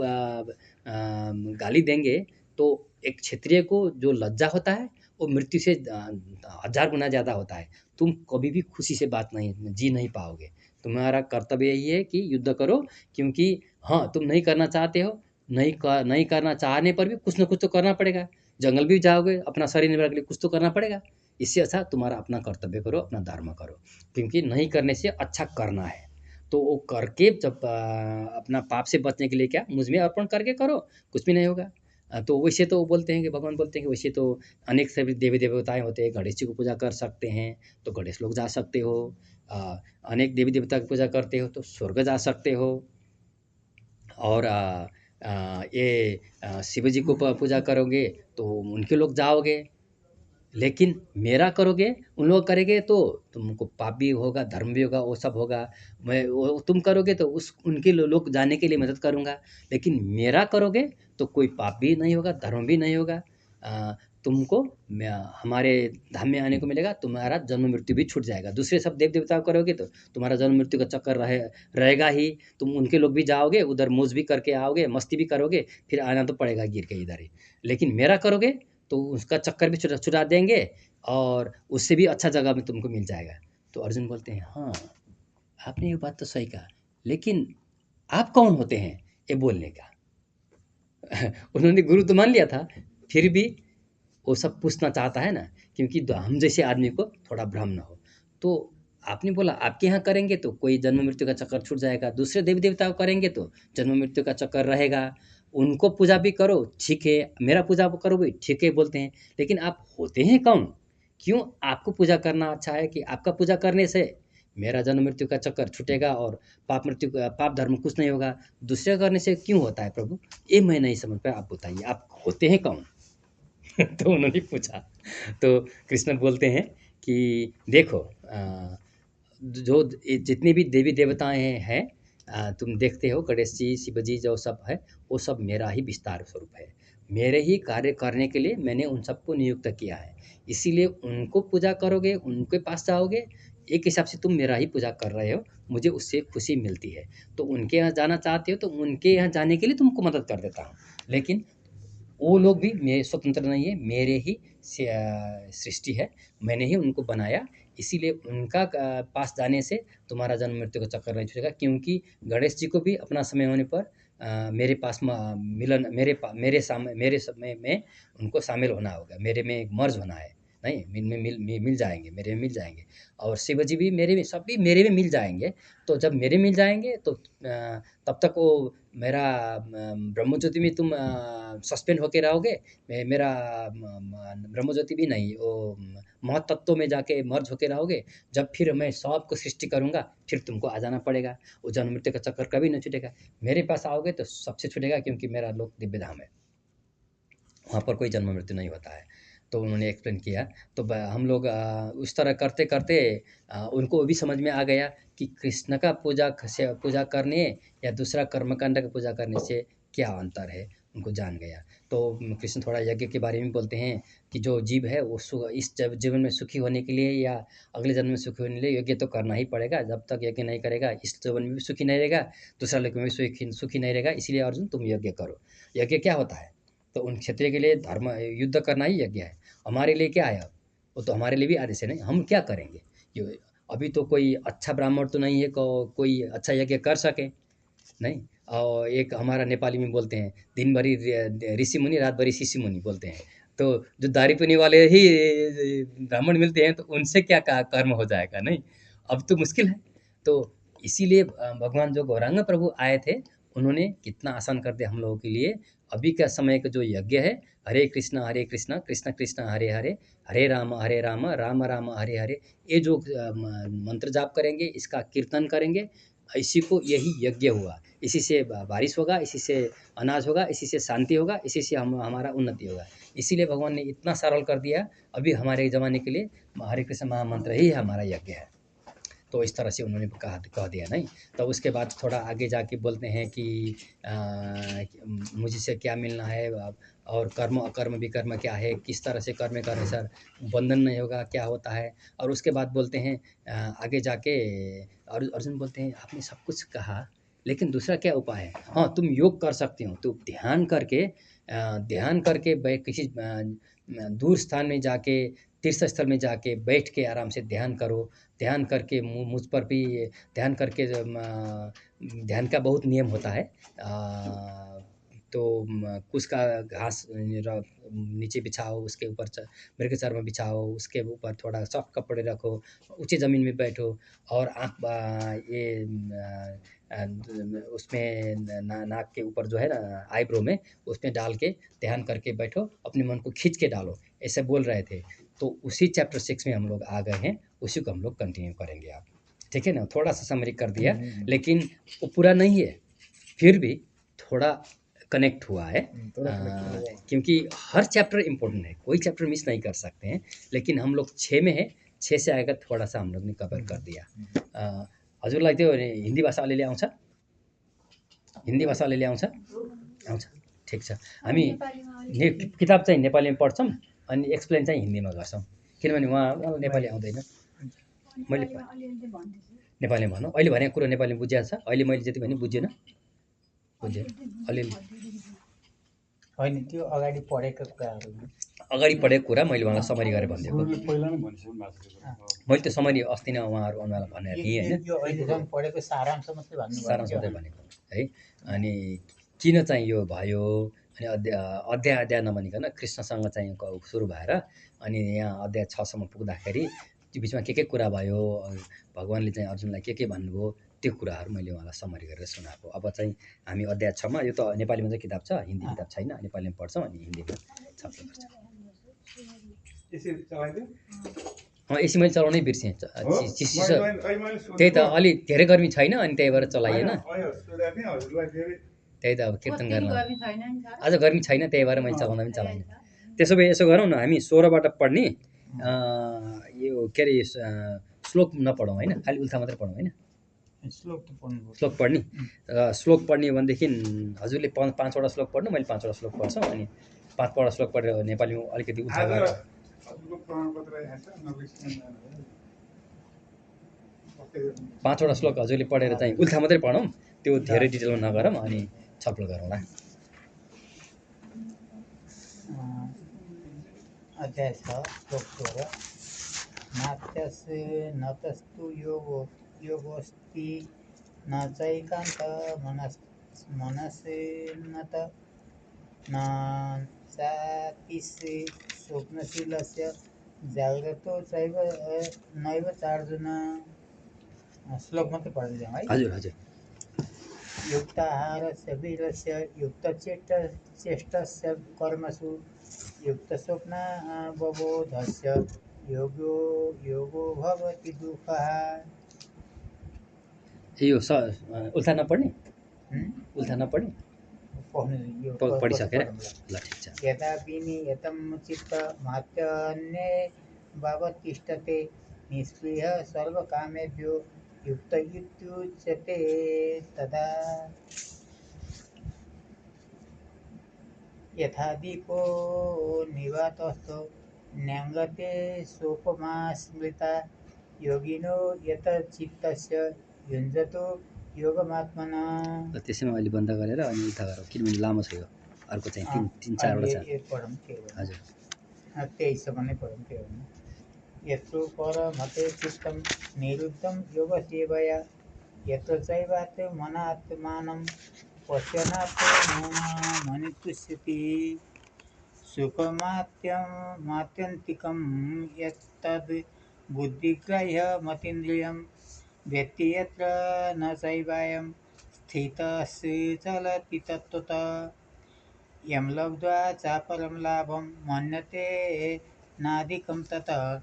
गाली देंगे। तो एक क्षत्रिय को जो लज्जा होता है वो मृत्यु से 1000 गुना ज़्यादा होता है। तुम कभी भी खुशी से बात नहीं जी नहीं पाओगे। तुम्हारा कर्तव्य यही है कि युद्ध करो, क्योंकि हाँ तुम नहीं करना चाहते हो, नहीं करना चाहने पर भी कुछ न कुछ तो करना पड़ेगा। जंगल भी जाओगे, अपना शरीर निर्वाह के लिए कुछ तो करना पड़ेगा। इससे अच्छा तुम्हारा अपना कर्तव्य करो, अपना धर्म करो, क्योंकि नहीं करने से अच्छा करना है। तो वो करके जब अपना पाप से बचने के लिए क्या मुझ में अर्पण करके करो, कुछ भी नहीं होगा। तो वैसे तो बोलते हैं कि भगवान बोलते हैं कि वैसे तो अनेक से देवी देवताएं होते हैं, गणेश जी को पूजा कर सकते हैं तो गणेश लोग जा सकते हो। अनेक देवी देवता की पूजा करते हो तो स्वर्ग जा सकते हो। और ये शिव जी को पूजा करोगे तो उनके लोग जाओगे। लेकिन मेरा करोगे, उन लोग करेंगे तो तुमको पाप भी होगा, धर्म भी होगा, वो सब होगा। मैं वो तुम करोगे तो उस उनके लोग जाने के लिए मदद करूँगा। लेकिन मेरा करोगे तो कोई पाप भी नहीं होगा, धर्म भी नहीं होगा। तुमको हमारे धाम में आने को मिलेगा, तुम्हारा जन्म मृत्यु भी छूट जाएगा। दूसरे सब देव देवता करोगे तो तुम्हारा जन्म मृत्यु का चक्कर रहेगा ही। तुम उनके लोग भी जाओगे, उधर मौज भी करके आओगे, मस्ती भी करोगे, फिर आना तो पड़ेगा गिर के इधर ही। लेकिन मेरा करोगे तो उसका चक्कर भी छुड़ा देंगे और उससे भी अच्छा जगह में तुमको मिल जाएगा। तो अर्जुन बोलते हैं हाँ आपने ये बात तो सही कहा, लेकिन आप कौन होते हैं ये बोलने का? उन्होंने गुरु तो मान लिया था, फिर भी वो सब पूछना चाहता है ना, क्योंकि हम जैसे आदमी को थोड़ा भ्रम ना हो। तो आपने बोला आपके यहाँ करेंगे तो कोई जन्म मृत्यु का चक्कर छूट जाएगा, दूसरे देवी देवता को करेंगे तो जन्म मृत्यु का चक्कर रहेगा। उनको पूजा भी करो ठीक है, मेरा पूजा करो भी ठीक है बोलते हैं। लेकिन आप होते हैं कौन? क्यों आपको पूजा करना अच्छा है कि आपका पूजा करने से मेरा जन्म मृत्यु का चक्कर छूटेगा और पाप धर्म कुछ नहीं होगा, दूसरे करने से क्यों होता है प्रभु? ये मैं नहीं समझ पाया, आप बताइए आप होते हैं कौन? तो उन्होंने पूछा। तो कृष्ण बोलते हैं कि देखो जो जितने भी देवी देवताएं हैं तुम देखते हो गणेश जी, शिव जी जो सब है, वो सब मेरा ही विस्तार स्वरूप है। मेरे ही कार्य करने के लिए मैंने उन सबको नियुक्त किया है। इसीलिए उनको पूजा करोगे, उनके पास जाओगे, एक हिसाब से तुम मेरा ही पूजा कर रहे हो, मुझे उससे खुशी मिलती है। तो उनके यहाँ जाना चाहते हो तो उनके यहाँ जाने के लिए तुमको मदद कर देता हूँ। लेकिन वो लोग भी मेरे स्वतंत्र नहीं है, मेरे ही सृष्टि है, मैंने ही उनको बनाया। इसीलिए उनका पास जाने से तुम्हारा जन्म मृत्यु का चक्कर नहीं छूटेगा, क्योंकि गणेश जी को भी अपना समय होने पर मेरे पास मिलन मेरे समय में उनको शामिल होना होगा, मेरे में मर्ज होना है। नहीं मिल जाएंगे, मेरे में मिल जाएंगे। और शिव जी भी मेरे में, सभी मेरे में मिल जाएंगे। तो जब मेरे मिल जाएंगे तो तब तक वो मेरा ब्रह्म ज्योति में तुम सस्पेंड होके रहोगे। मेरा ब्रह्म ज्योति भी नहीं, वो महतत्व में जाके मर्ज होके रहोगे। जब फिर मैं सबको सृष्टि करूँगा फिर तुमको आ जाना पड़ेगा। वो जन्म मृत्यु का चक्कर कभी नहीं छूटेगा। मेरे पास आओगे तो सबसे छूटेगा, क्योंकि मेरा लोक दिव्य धाम है, वहाँ पर कोई जन्म मृत्यु नहीं होता है। तो उन्होंने एक्सप्लेन किया। तो हम लोग उस तरह करते करते उनको भी समझ में आ गया कि कृष्ण का पूजा करने या दूसरा कर्मकांड का पूजा करने से क्या अंतर है, उनको जान गया। तो कृष्ण थोड़ा यज्ञ के बारे में बोलते हैं कि जो जीव है वो इस जीवन में सुखी होने के लिए या अगले जन्म में सुखी होने के लिए यज्ञ तो करना ही पड़ेगा। जब तक यज्ञ नहीं करेगा इस जीवन में भी सुखी नहीं रहेगा, दूसरा लोक में भी सुखी नहीं रहेगा। इसलिए अर्जुन तुम यज्ञ करो। यज्ञ क्या होता है? तो उन क्षत्रिय के लिए धर्म युद्ध करना ही यज्ञ है। हमारे लिए क्या है? वो तो हमारे लिए भी आदेश है। नहीं, हम क्या करेंगे? अभी तो कोई अच्छा ब्राह्मण तो नहीं है कोई अच्छा यज्ञ कर सके, नहीं। और एक हमारा नेपाली में बोलते हैं दिन भरी ऋषि मुनि, रात भरी शिशि मुनि बोलते हैं। तो जो दाढ़ी पीने वाले ही ब्राह्मण मिलते हैं तो उनसे क्या कर्म हो जाएगा? नहीं, अब तो मुश्किल है। तो इसीलिए भगवान जो गौरांग प्रभु आए थे उन्होंने कितना आसान कर दिया हम लोगों के लिए। अभी का समय का जो यज्ञ है, हरे कृष्ण कृष्ण कृष्ण हरे हरे, हरे राम राम राम हरे हरे, ये जो मंत्र जाप करेंगे, इसका कीर्तन करेंगे, इसी को यही यज्ञ हुआ। इसी से बारिश होगा, इसी से अनाज होगा, इसी से शांति होगा, इसी से हमारा उन्नति होगा। इसीलिए भगवान ने इतना सरल कर दिया। अभी हमारे ज़माने के लिए हरे कृष्ण महामंत्र ही हमारा यज्ञ है। तो इस तरह से उन्होंने कह दिया नहीं। तब उसके बाद थोड़ा आगे जाके बोलते हैं कि मुझसे क्या मिलना है, और कर्म अकर्म विकर्म क्या है, किस तरह से कर्म करने से बंधन नहीं होगा, क्या होता है। और उसके बाद बोलते हैं आगे जाके अर्जुन बोलते हैं आपने सब कुछ कहा, लेकिन दूसरा क्या उपाय है? हाँ, तुम योग कर सकते हो, तुम ध्यान करके किसी दूर स्थान में जाके, तीर्थ स्थल में जाके बैठ के आराम से ध्यान करो। ध्यान करके मुझ पर भी ध्यान करके ध्यान का बहुत नियम होता है। तो कुश का घास नीचे बिछाओ, उसके ऊपर मृग चर्म बिछाओ, उसके ऊपर थोड़ा सॉफ्ट कपड़े रखो, ऊंची ज़मीन में बैठो, और आँख ये उसमें नाक के ऊपर जो है ना, आईब्रो में, उसमें डाल के ध्यान करके बैठो, अपने मन को खींच के डालो, ऐसे बोल रहे थे। तो उसी चैप्टर 6 में हम लोग आ गए हैं, उसी को हम लोग कंटिन्यू करेंगे आप। ठीक है ना? थोड़ा सा समरी कर दिया, लेकिन वो पूरा नहीं है, फिर भी थोड़ा कनेक्ट हुआ है। क्योंकि हर चैप्टर इम्पोर्टेंट है, कोई चैप्टर मिस नहीं कर सकते हैं। लेकिन हम लोग 6 में है, 6 से आएगा थोड़ा सा हम लोग ने कवर कर दिया। हजुरलाई त्यो हिन्दी भाषा अलिअलि आउँछ? हिन्दी भाषा अलिअलि आउँछ? आउँछ, ठिक छ। हामी किताब चाहिँ नेपालीमा पढ्छौँ, अनि एक्सप्लेन चाहिँ हिन्दीमा गर्छौँ, किनभने उहाँलाई नेपाली आउँदैन। मैले नेपालीमा भनौँ, अहिले भनेको कुरो नेपालीमा बुझिया छ? अहिले मैले जति भने बुझेन? बुझेँ अलिअलि। होइन, त्यो अगाडि पढेको कुराहरू, अगाडि पढेको कुरा मैले उहाँलाई समरी गरेर भनिदिएको। पहिला नै भनिसक्नु भएको छ। मैले त्यो समरी अस्ति नै उहाँलाई भनेर थिएँ होइन, यो अहिलेसम्म पढेको सारांश मात्रै भन्नु सारांश मात्रै भनेको है। अनि किन चाहिँ यो भयो, अनि अध्याय नभनिकन कृष्णसँग चाहिँ सुरु भएर अनि यहाँ अध्याय 6 सम्म पुग्दाखेरि त्यो बिचमा के कुरा भयो, भगवान्ले चाहिँ अर्जुनलाई के भन्नुभयो, त्यो कुराहरू मैले उहाँलाई समरी गरेर सुनाएको। अब चाहिँ हामी अध्याय 6 मा, यो त नेपालीमा चाहिँ किताब छ, हिन्दी किताब छैन, नेपालीमा पढ्छौँ अनि हिन्दीमा छाप्ने गर्छ। यसरी चलाइदियो। एसी मैले चलाउनै बिर्सेँ, चिसो मैले त्यही त, अलि धेरै गर्मी छैन, अनि त्यही भएर चलाइएन। हजुरलाई फेरि त्यही त अब कीर्तन गर्न आज गर्मी छैन, त्यही भएर मैले चलाउँदा पनि चलाइनँ। त्यसो भए यसो गरौँ न, हामी 16बाट पढ्ने, यो के अरे श्लोक नपढौँ होइन, खालि उल्था मात्रै पढौँ होइन, श्लोक पढ्ने। श्लोक पढ्ने भनेदेखि हजुरले 5वटा श्लोक पढ्नु, मैले 5वटा श्लोक पढ्छु, अनि 5वटा श्लोक पढेर नेपालीमा अलिकति उल्था गरेर 5वटा श्लोक हजुरले पढेर चाहिँ उल्था मात्रै पढौँ, त्यो धेरै डिटेलमा नगरौँ, अनि छलफल गरौँला। अध्याय 6 श्लोक 16। नात्यस्य नतस्तु योगोस्ति न चैकान्त मनसेनत न चातिस्य स्वप्नशीलस्य जाग्रतो चैव नैव चार्जुन। श्लोक मात्रै पढ्दै है। हजुर। युक्ताहारस्य वीरस्य युक्तचेष्टस्य कर्मसु युक्तस्वप्नावबोधस्य योगो भवति दुःखः। यो उल्था नपढ्ने, उल्था नपढ्ने पढिसकेर ल ठिक छ। यदा विनियतं चित्तमात्यन्ये भावतिष्ठते निःस्पृह सर्वकामेभ्यो युक्त इत्युच्यते तदा। यथा दीपो निवातस्थो न्यङ्गते सोपमा स्मृता योगिनो यत चित्तस्य युञ्जतो योगमात्मना। त्यसैमा अहिले बन्द गरेर अनि उल्था गरौँ, किनभने लामो छ यो, अर्को चाहिँ 3-4वटा छ। हजुर 23सम्म नै पढौँ के भन्नु। यत्रो परमते चित्तं निरुद्धं योगसेवया यत्र चैवात्मनात्मानं पश्यन्नात्मनितुष्यति सुखमात्यन्तिकं यत्तद् बुद्धिग्राह्यमतीन्द्रियं वेत्ति यत्र न चैवायं स्थितस्य चलति तत्त्वतः यं लब्ध्वा चापरं लाभं मन्यते नाधिकं ततः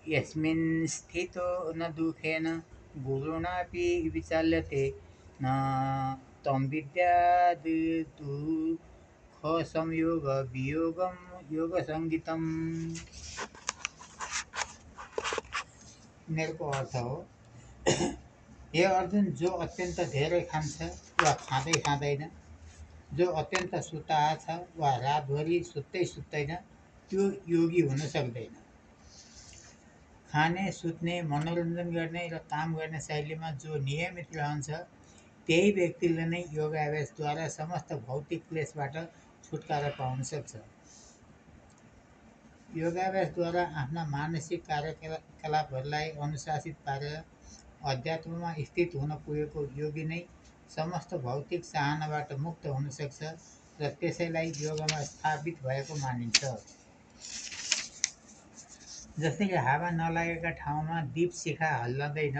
यस्मिन् स्थितो न दुःखेन गुरुणापि विचाल्यते न तं विद्याद् दुःखसंयोग योगसङ्गितम्। यिनीहरूको अर्थ हो, हे अर्जुन, जो अत्यन्त धेरै खान्छ वा खाँदै खाँदैन, जो अत्यन्त सुताहा छ वा रातभरि सुत्दै सुत्दैन, त्यो योगी हुन सक्दैन। खाने, सुत्ने, मनोरञ्जन गर्ने र काम गर्ने शैलीमा जो नियमित रहन्छ त्यही व्यक्तिले नै योगाभ्यासद्वारा समस्त भौतिक क्लेशबाट छुटकारा पाउन सक्छ। योगाभ्यासद्वारा आफ्ना मानसिक कार्यकलापहरूलाई अनुशासित पारेर अध्यात्ममा स्थित हुन पुगेको योगी नै समस्त भौतिक चाहनाबाट मुक्त हुन सक्छ र त्यसैलाई योगमा स्थापित भएको मानिन्छ। जस्तै कि हावा नलागेका ठाउँमा दीप शिखा हल्लँदैन,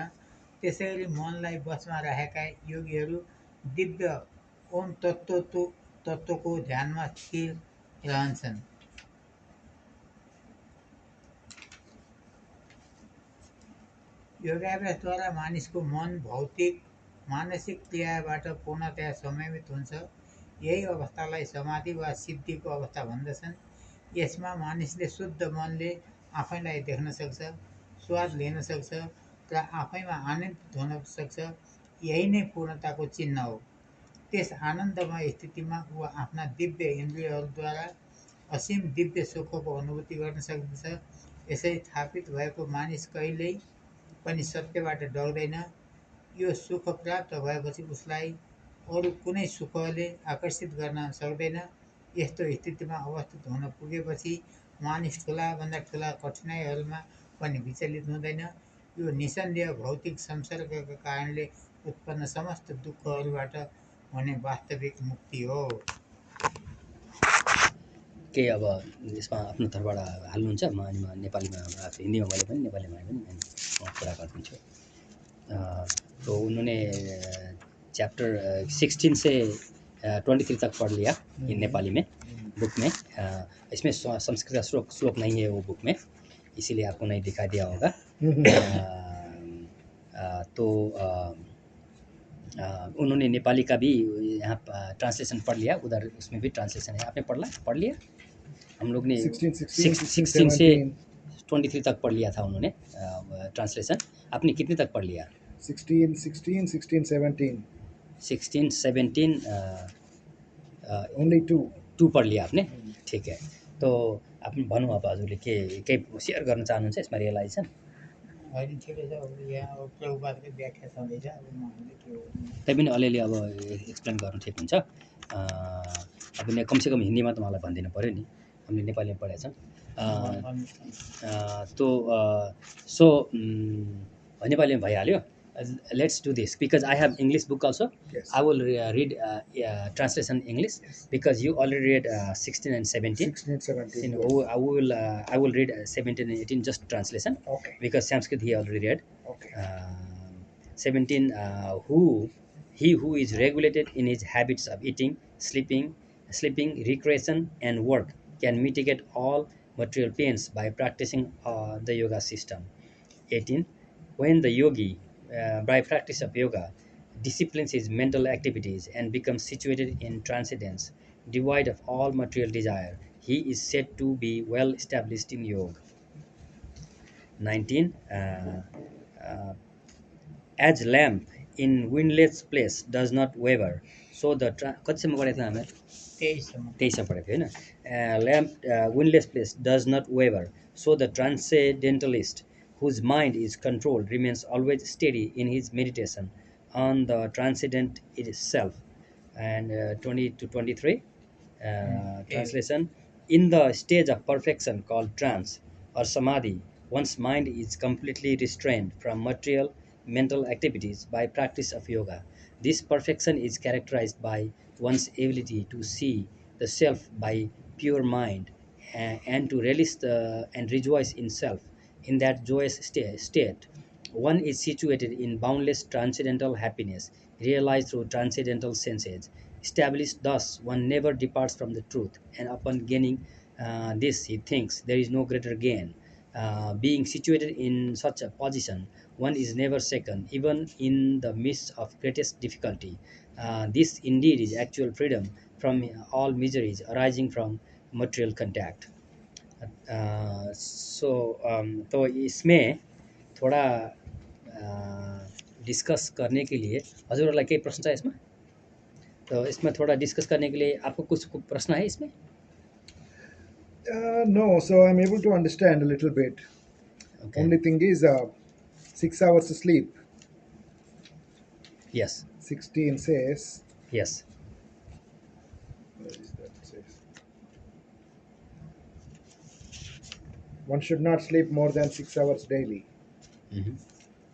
त्यसैगरी मनलाई बसमा राखेका योगीहरू दिव्य ओम तत्त्वको ध्यानमा स्थिर रहन्छन्। योगाभ्यासद्वारा मानिसको मन भौतिक मानसिक क्रियाबाट पूर्णतया संयमित हुन्छ। यही अवस्थालाई समाधि वा सिद्धिको अवस्था भन्दछन्। यसमा मानिसले शुद्ध मनले आफैलाई देख्न सक्छ, स्वाद लिन सक्छ र आफैमा आनन्दित हुन सक्छ। यही नै पूर्णताको चिन्ह हो। त्यस आनन्दमय स्थितिमा ऊ आफ्ना दिव्य इन्द्रियहरूद्वारा असीम दिव्य सुखको अनुभूति गर्न सक्दछ। यसै स्थापित भएको मानिस कहिल्यै पनि सत्यबाट डर्दैन। यो सुख प्राप्त भएपछि उसलाई अरू कुनै सुखले आकर्षित गर्न सक्दैन। यस्तो स्थितिमा अवस्थित हुन पुगेपछि मानिस ठुलाभन्दा ठुला कठिनाइहरूमा पनि विचलित हुँदैन। यो निसन्देह भौतिक संसर्गका कारणले उत्पन्न समस्त दुःखहरूबाट हुने वास्तविक मुक्ति हो। के अब यसमा आफ्नो तर्फबाट हाल्नुहुन्छ? म अनि नेपालीमा हिन्दीमा बोले पनि नेपालीमा पनि म कुरा गरिदिन्छु। तो उन्होंने चैप्टर 16 से 23 तक पढ़ लिया इन नेपाली में बुक में। इसमें संस्कृत श्लोक नहीं है वो बुक में, इसीलिए आपको नहीं दिखाई दिया होगा। तो उन्होंने नेपाली का भी यहाँ ट्रांसलेशन पढ़ लिया, उधर उसमें भी ट्रांसलेशन है। आपने पढ़ लिया? हम लोग ने 16 से 23 तक पढ़ लिया था उन्होंने ट्रांसलेशन। आपने कितने तक पढ़ लिया? 16, 17 ओन्ली 2 पढ़ लिया आपने। ठीक है, तो आप भन्नु अब हजुरले केही सेयर गर्न चाहनुहुन्छ यसमा रियलाइजेसन? होइन, ठिकै छ। अब यहाँ अब प्रभुपादको व्याख्या छँदैछ, अब मैले के हो तै पनि अलिअलि अब एक्सप्लेन गर्नु ठिक हुन्छ। अब कमसेकम हिन्दीमा त मलाई भनिदिनु पऱ्यो नि, हामीले नेपालीमा पढेका छौँ। तो सो नेपालीमा भइहाल्यो। Let's do this because I have English book also. Yes. I will read translation English because you already read 16 and 17. 16 and 17. I will read 17 and 18 just translation. Okay. Because Sanskrit he already read. Okay. 17 he who is regulated in his habits of eating, sleeping, recreation and work can mitigate all material pains by practicing the yoga system. 18 when the yogi by practice of yoga disciplines his mental activities and becomes situated in transcendence, devoid of all material desire, he is said to be well established in yoga. 19 as lamp in windless place does not waver, so the कतिसम्म पढेको थियो हामीले? 23 पढेको थियो हैन? lamp windless place does not waver, so the transcendentalist whose mind is controlled remains always steady in his meditation on the transcendent itself. And 20 to 23 translation, in the stage of perfection called trance or samadhi, one's mind is completely restrained from material mental activities by practice of yoga. This perfection is characterized by one's ability to see the self by pure mind and to relish and rejoice in self. In that joyous state, one is situated in boundless transcendental happiness, realized through transcendental senses. Established thus, one never departs from the truth, and upon gaining this, he thinks there is no greater gain. Being situated in such a position, one is never shaken, even in the midst of greatest difficulty. This indeed is actual freedom from all miseries arising from material contact. तो इसमें थोड़ा discuss करने के लिए हजुरहरूलाई केही प्रश्न छ यसमा? तो इसमें थोड़ा डिस्कस करने के लिए आपको कुछ प्रश्न है इसमें? No, so I'm able to understand a little bit. Okay. Only thing is 6 hours of sleep. Yes. 16 says. Yes. Where is that? It says one should not sleep more than 6 hours daily. Mhm.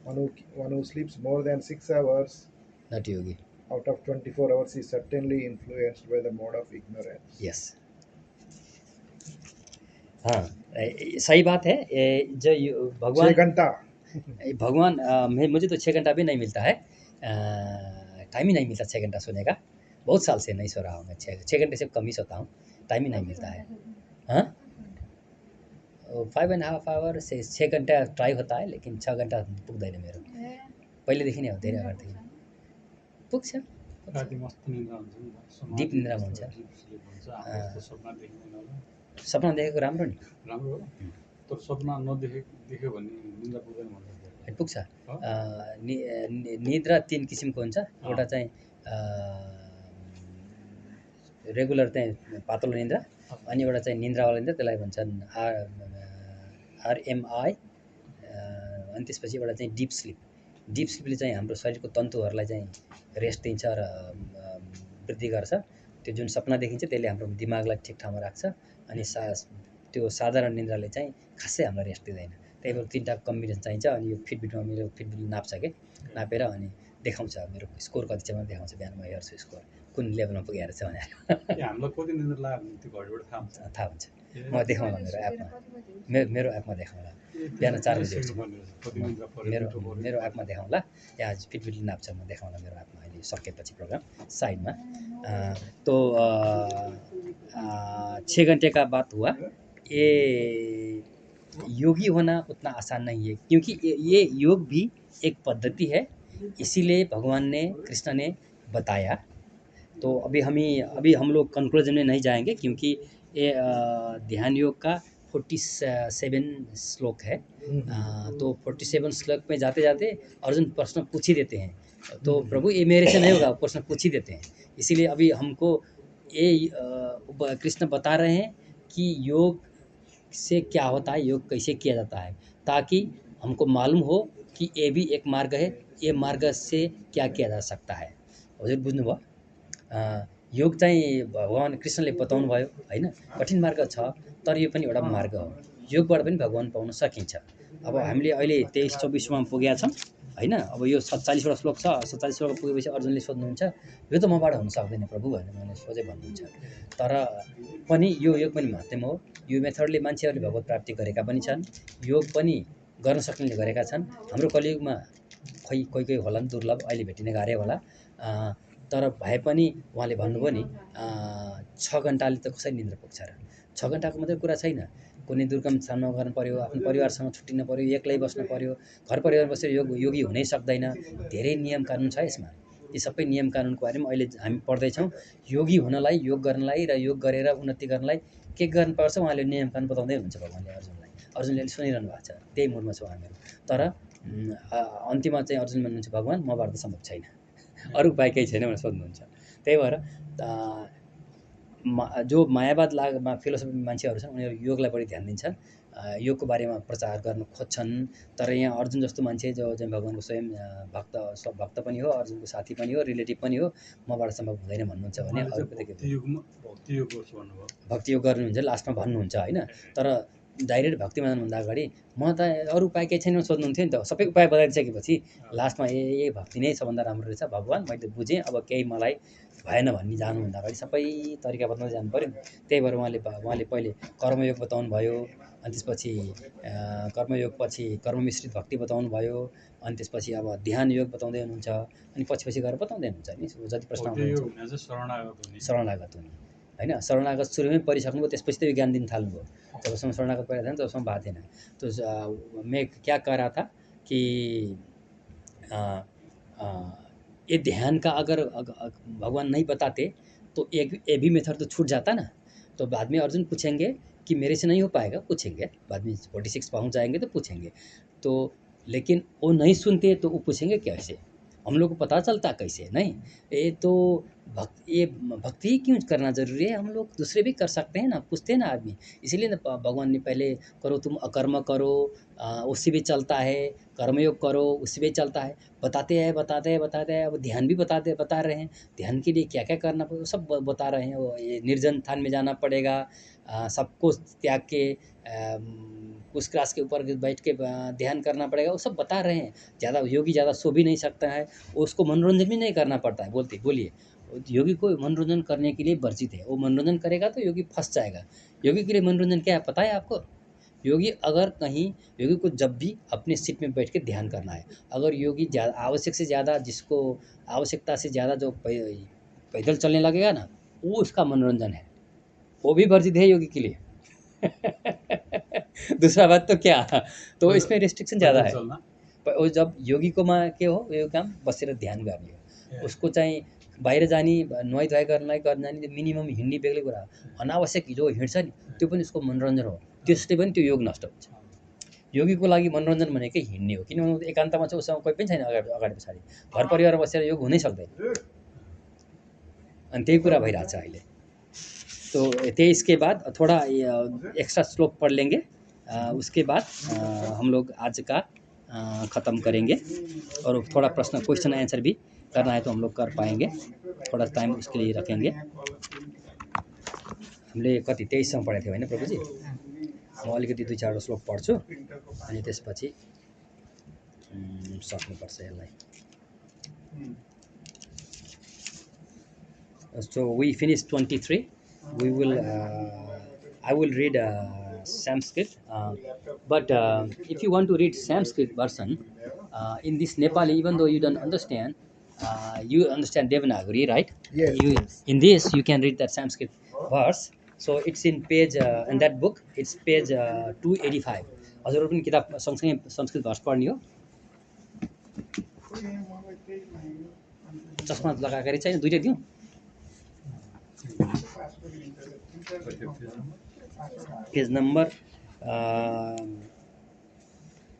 One who sleeps more than 6 hours Not yogi. out of 24 hours is certainly influenced by the mode of ignorance. Yes. हाँ, सही बात है। जो भगवान 6 घंटा भगवान मुझे तो 6 घंटा भी नहीं मिलता है, टाइम ही नहीं मिलता 6 घंटा सोने का। बहुत साल से नहीं सो रहा हूँ मैं, 6 घंटे से कम ही सोता हूँ, टाइम ही नहीं मिलता है। हाँ, 5.5 आवर से 6 घंटा ट्राई होता है, लेकिन 6 घंटा पुग्दैन मेरो। पहिलेदेखि नै हो, धेरै अगाडिदेखि पुग्छ। डिप निन्द्रामा हुन्छ। सपना देखेको राम्रो नि, राम्रो तर सपना देख्यो भने निन्द्रा पुग्दैन भन्छ। पुग्छ। निद्रा 3 किसिमको हुन्छ। एउटा चाहिँ रेगुलर चाहिँ पातलो निन्द्रा, अनि एउटा चाहिँ निन्द्रावाला निन्द्रा, त्यसलाई भन्छन् RMI, अनि त्यसपछि एउटा चाहिँ डिप स्लिप। डिप स्लिपले चाहिँ हाम्रो शरीरको तन्तुहरूलाई चाहिँ रेस्ट दिन्छ र वृद्धि गर्छ। त्यो जुन सपना देखिन्छ त्यसले हाम्रो दिमागलाई ठिक ठाउँमा राख्छ, अनि त्यो साधारण निन्द्राले चाहिँ खासै हामीलाई रेस्ट दिँदैन। त्यही भएर 3टा कम्बिनेसन चाहिन्छ। अनि यो फिटबिटमा मेरो फिटबिट नाप्छ के, नापेर अनि देखाउँछ मेरो स्कोर कति छ भनेर देखाउँछ। बिहान म हेर्छु स्कोर कुन लेभलमा पुगेर छ भनेर। हामीलाई कति निन्द्रा लाग्यो त्यो घरबाट थाहा हुन्छ। म देखाउँला मेरो एपमा, मेरो एपमा देखाउँला। बिहान 4 बजे उठ्छु मेरो एपमा देखाउँला। यहाँ फिटबिटले नाप्छ, म देखाउँला मेरो एपमा अहिले सकेपछि प्रोग्राम साइडमा। तो 6 घंटे का बात हुआ। ये योगी होना उतना आसान नहीं है, क्योंकि ये योग भी एक पद्धति है, इसीलिए भगवान ने, कृष्ण ने बताया। तो अभी हम लोग कंक्लूजन में नहीं जाएंगे, क्योंकि ये ध्यान योग का 47 श्लोक है। तो 47 श्लोक में जाते जाते अर्जुन प्रश्न पूछ ही देते हैं। तो प्रभु ये मेरे से नहीं होगा, प्रश्न पूछ ही देते हैं। इसीलिए अभी हमको ये कृष्ण बता रहे हैं कि योग से क्या होता है, योग कैसे किया जाता है, ताकि हमको मालूम हो कि ये भी एक मार्ग है, ये मार्ग से क्या किया जा सकता है। हजुर बुझ्नुभयो? योग चाहिँ भगवान कृष्णले बताउनु भयो हैन। कठिन मार्ग छ, तर यो पनि एउटा मार्ग हो। योगबाट पनि भगवान पाउन सकिन्छ। अब हामीले अहिले 23-24 पुगेका छौँ हैन। अब यो 47 वटा श्लोक छ। 47 श्लोक पुगेपछि अर्जुनले सोध्नुहुन्छ, यो त मबाट हुन सक्दैन प्रभु भनेर मैले सोचे भन्नुहुन्छ। तर पनि यो योग पनि महत्त्वपूर्ण हो। यो मेथडले मान्छेहरूले भगवत प्राप्ति गरेका पनि छन्, योग पनि गर्न सक्नेले गरेका छन्। हाम्रो कलियुगमा कोही होला नि, दुर्लभ, अहिले भेटिने गाह्रै होला। तर भए पनि उहाँले भन्नुभयो नि 6 घण्टाले त कसरी निन्द्रा पुग्छ र। 6 घण्टाको मात्रै कुरा छैन, कुनै दुर्गम स्थानमा गर्नु पर्यो, आफ्नो परिवारसँग छुट्टिन पर्यो, एक्लै बस्न पर्यो, घर परिवार बसेर योगी हुनै सक्दैन। धेरै नियम कानुन छ यसमा। यी सबै नियम कानुनको बारेमा अहिले हामी पढ्दैछौँ। योगी हुनलाई, योग गर्नलाई र योग गरेर उन्नति गर्नलाई के गर्नुपर्छ उहाँले नियम कानुन बताउँदै हुनुहुन्छ भगवानले अर्जुनलाई। अर्जुनले सुनिरहनु भएको छ, त्यही मुडमा छौँ हामीहरू। तर अन्तिममा चाहिँ अर्जुन भन्नुहुन्छ, भगवान मबाट त सम्भव छैन, अरू उपाय केही छैन भनेर सोध्नुहुन्छ। त्यही भएर जो मायावाद फिलोसफी मान्छेहरू छन् उनीहरू योगलाई बढी ध्यान दिन्छन्, योगको बारेमा प्रचार गर्न खोज्छन्। तर यहाँ अर्जुन जस्तो मान्छे जो चाहिँ भगवानको स्वयं भक्त पनि हो, अर्जुनको साथी पनि हो, रिलेटिभ पनि हो, मबाट सम्भव हुँदैन भन्नुहुन्छ भने भक्ति योग गर्नुहुन्छ लास्टमा भन्नुहुन्छ हैन। तर डाइरेक्ट भक्तिमा जानुभन्दा अगाडि म त अरू उपाय केही छैन सोध्नुहुन्थ्यो नि त। सबै उपाय बताइसकेपछि लास्टमा यही भक्ति नै सबभन्दा राम्रो रहेछ भगवान, मैले बुझेँ, अब केही मलाई भएन भन्ने जानुभन्दा अगाडि सबै तरिका बताउँदै जानु पऱ्यो। त्यही भएर उहाँले पहिले कर्मयोग बताउनु भयो, अनि त्यसपछि कर्मयोगपछि कर्ममिश्रित भक्ति बताउनु भयो। अनि त्यसपछि अब ध्यान योग बताउँदै हुनुहुन्छ। अनि पछि गएर बताउँदै हुनुहुन्छ नि जति प्रश्न आउनुहुन्छ शरणागत हुने होइन। शरणागत सुरुमै परिसक्नुभयो, त्यसपछि त यो ज्ञान दिन थाल्नुभयो। जबसम्म शरणागत परेको थिएन तबसम्म भएको थिएन। तो मैं क्या कह रहा था कि ये ध्यान का अगर भगवान नहीं बताते तो ये भी मेथड तो छूट जाता ना। तो बाद में अर्जुन पूछेंगे कि मेरे से नहीं हो पाएगा, पूछेंगे बाद में 46 पहुंच जाएंगे तो पूछेंगे। तो लेकिन वो नहीं सुनते तो वो पूछेंगे कैसे, हम लोग को पता चलता कैसे नहीं। ये तो ये भक्ति ही क्यों करना ज़रूरी है, हम लोग दूसरे भी कर सकते हैं ना, पूछते हैं ना आदमी। इसीलिए ना भगवान ने पहले करो तुम अकर्म करो, उससे भी चलता है, कर्मयोग करो उससे भी चलता है, बताते हैं। अब ध्यान भी बता रहे हैं, ध्यान के लिए क्या क्या करना पड़ेगा सब बता रहे हैं। वो ये निर्जन स्थान में जाना पड़ेगा, सबको त्याग के उस क्लास के ऊपर बैठ के ध्यान करना पड़ेगा, वो सब बता रहे हैं। ज़्यादा योगी ज़्यादा सो भी नहीं सकता है, उसको मनोरंजन भी नहीं करना पड़ता है। बोलिए योगी को मनोरंजन करने के लिए वर्जित है, वो मनोरंजन करेगा तो योगी फंस जाएगा। योगी के लिए मनोरंजन क्या है पता है आपको? योगी को जब भी अपने सीट में बैठ के ध्यान करना है, अगर योगी आवश्यक से ज़्यादा, जिसको आवश्यकता से ज़्यादा जो पैदल चलने लगेगा ना, वो उसका मनोरंजन है, वो भी वर्जित है योगी के लिए। दूसरा बात तो क्या, तो इसमें रेस्ट्रिक्शन ज़्यादा है। पर जब योगी को के हो यो काम बसेर ध्यान गर्ने हो, उसको चाहिँ बाहिर जाने नुहाई धुवाई गर्नलाई जाने मिनिमम हिँड्ने बेग्लै कुरा हो। अनावश्यक जो हिँड्छ नि त्यो पनि उसको मनोरञ्जन हो, त्यसले पनि त्यो योग नष्ट हुन्छ। योगीको लागि मनोरञ्जन भनेकै हिँड्ने हो, किनभने एकान्तमा चाहिँ उसँग कोही पनि छैन अगाडि पछाडि, घर परिवार बसेर योग हुनै सक्दैन। अनि त्यही कुरा भइरहेको छ अहिले। तो 23 के बाद थोड़ा एक्स्ट्रा श्लोक पढ़ लेंगे, उसके बाद हम लोग आज का ख़त्म करेंगे। और थोड़ा प्रश्न क्वेश्चन आंसर भी करना है तो हम लोग कर पाएंगे, थोड़ा टाइम उसके लिए रखेंगे। हमले कति 23सम्म पढेको थियौँ होइन प्रभुजी? म अलिकति 2-4 श्लोक पढ्छु अनि त्यसपछि सक्नुपर्छ यसलाई। So we finished 23. We will I will read Sanskrit, but if you want to read Sanskrit version in this Nepali, even though you don't understand, you understand Devanagari, right? Yes, yes. In this you can read that Sanskrit verse. So it's in page in that book, it's page 285. हजुर पनि किताब सँगसँगै संस्कृत भाषा पढ्ने हो। चस्मा लगाएकै छैन, दुईटै दिउँ। पेज नंबर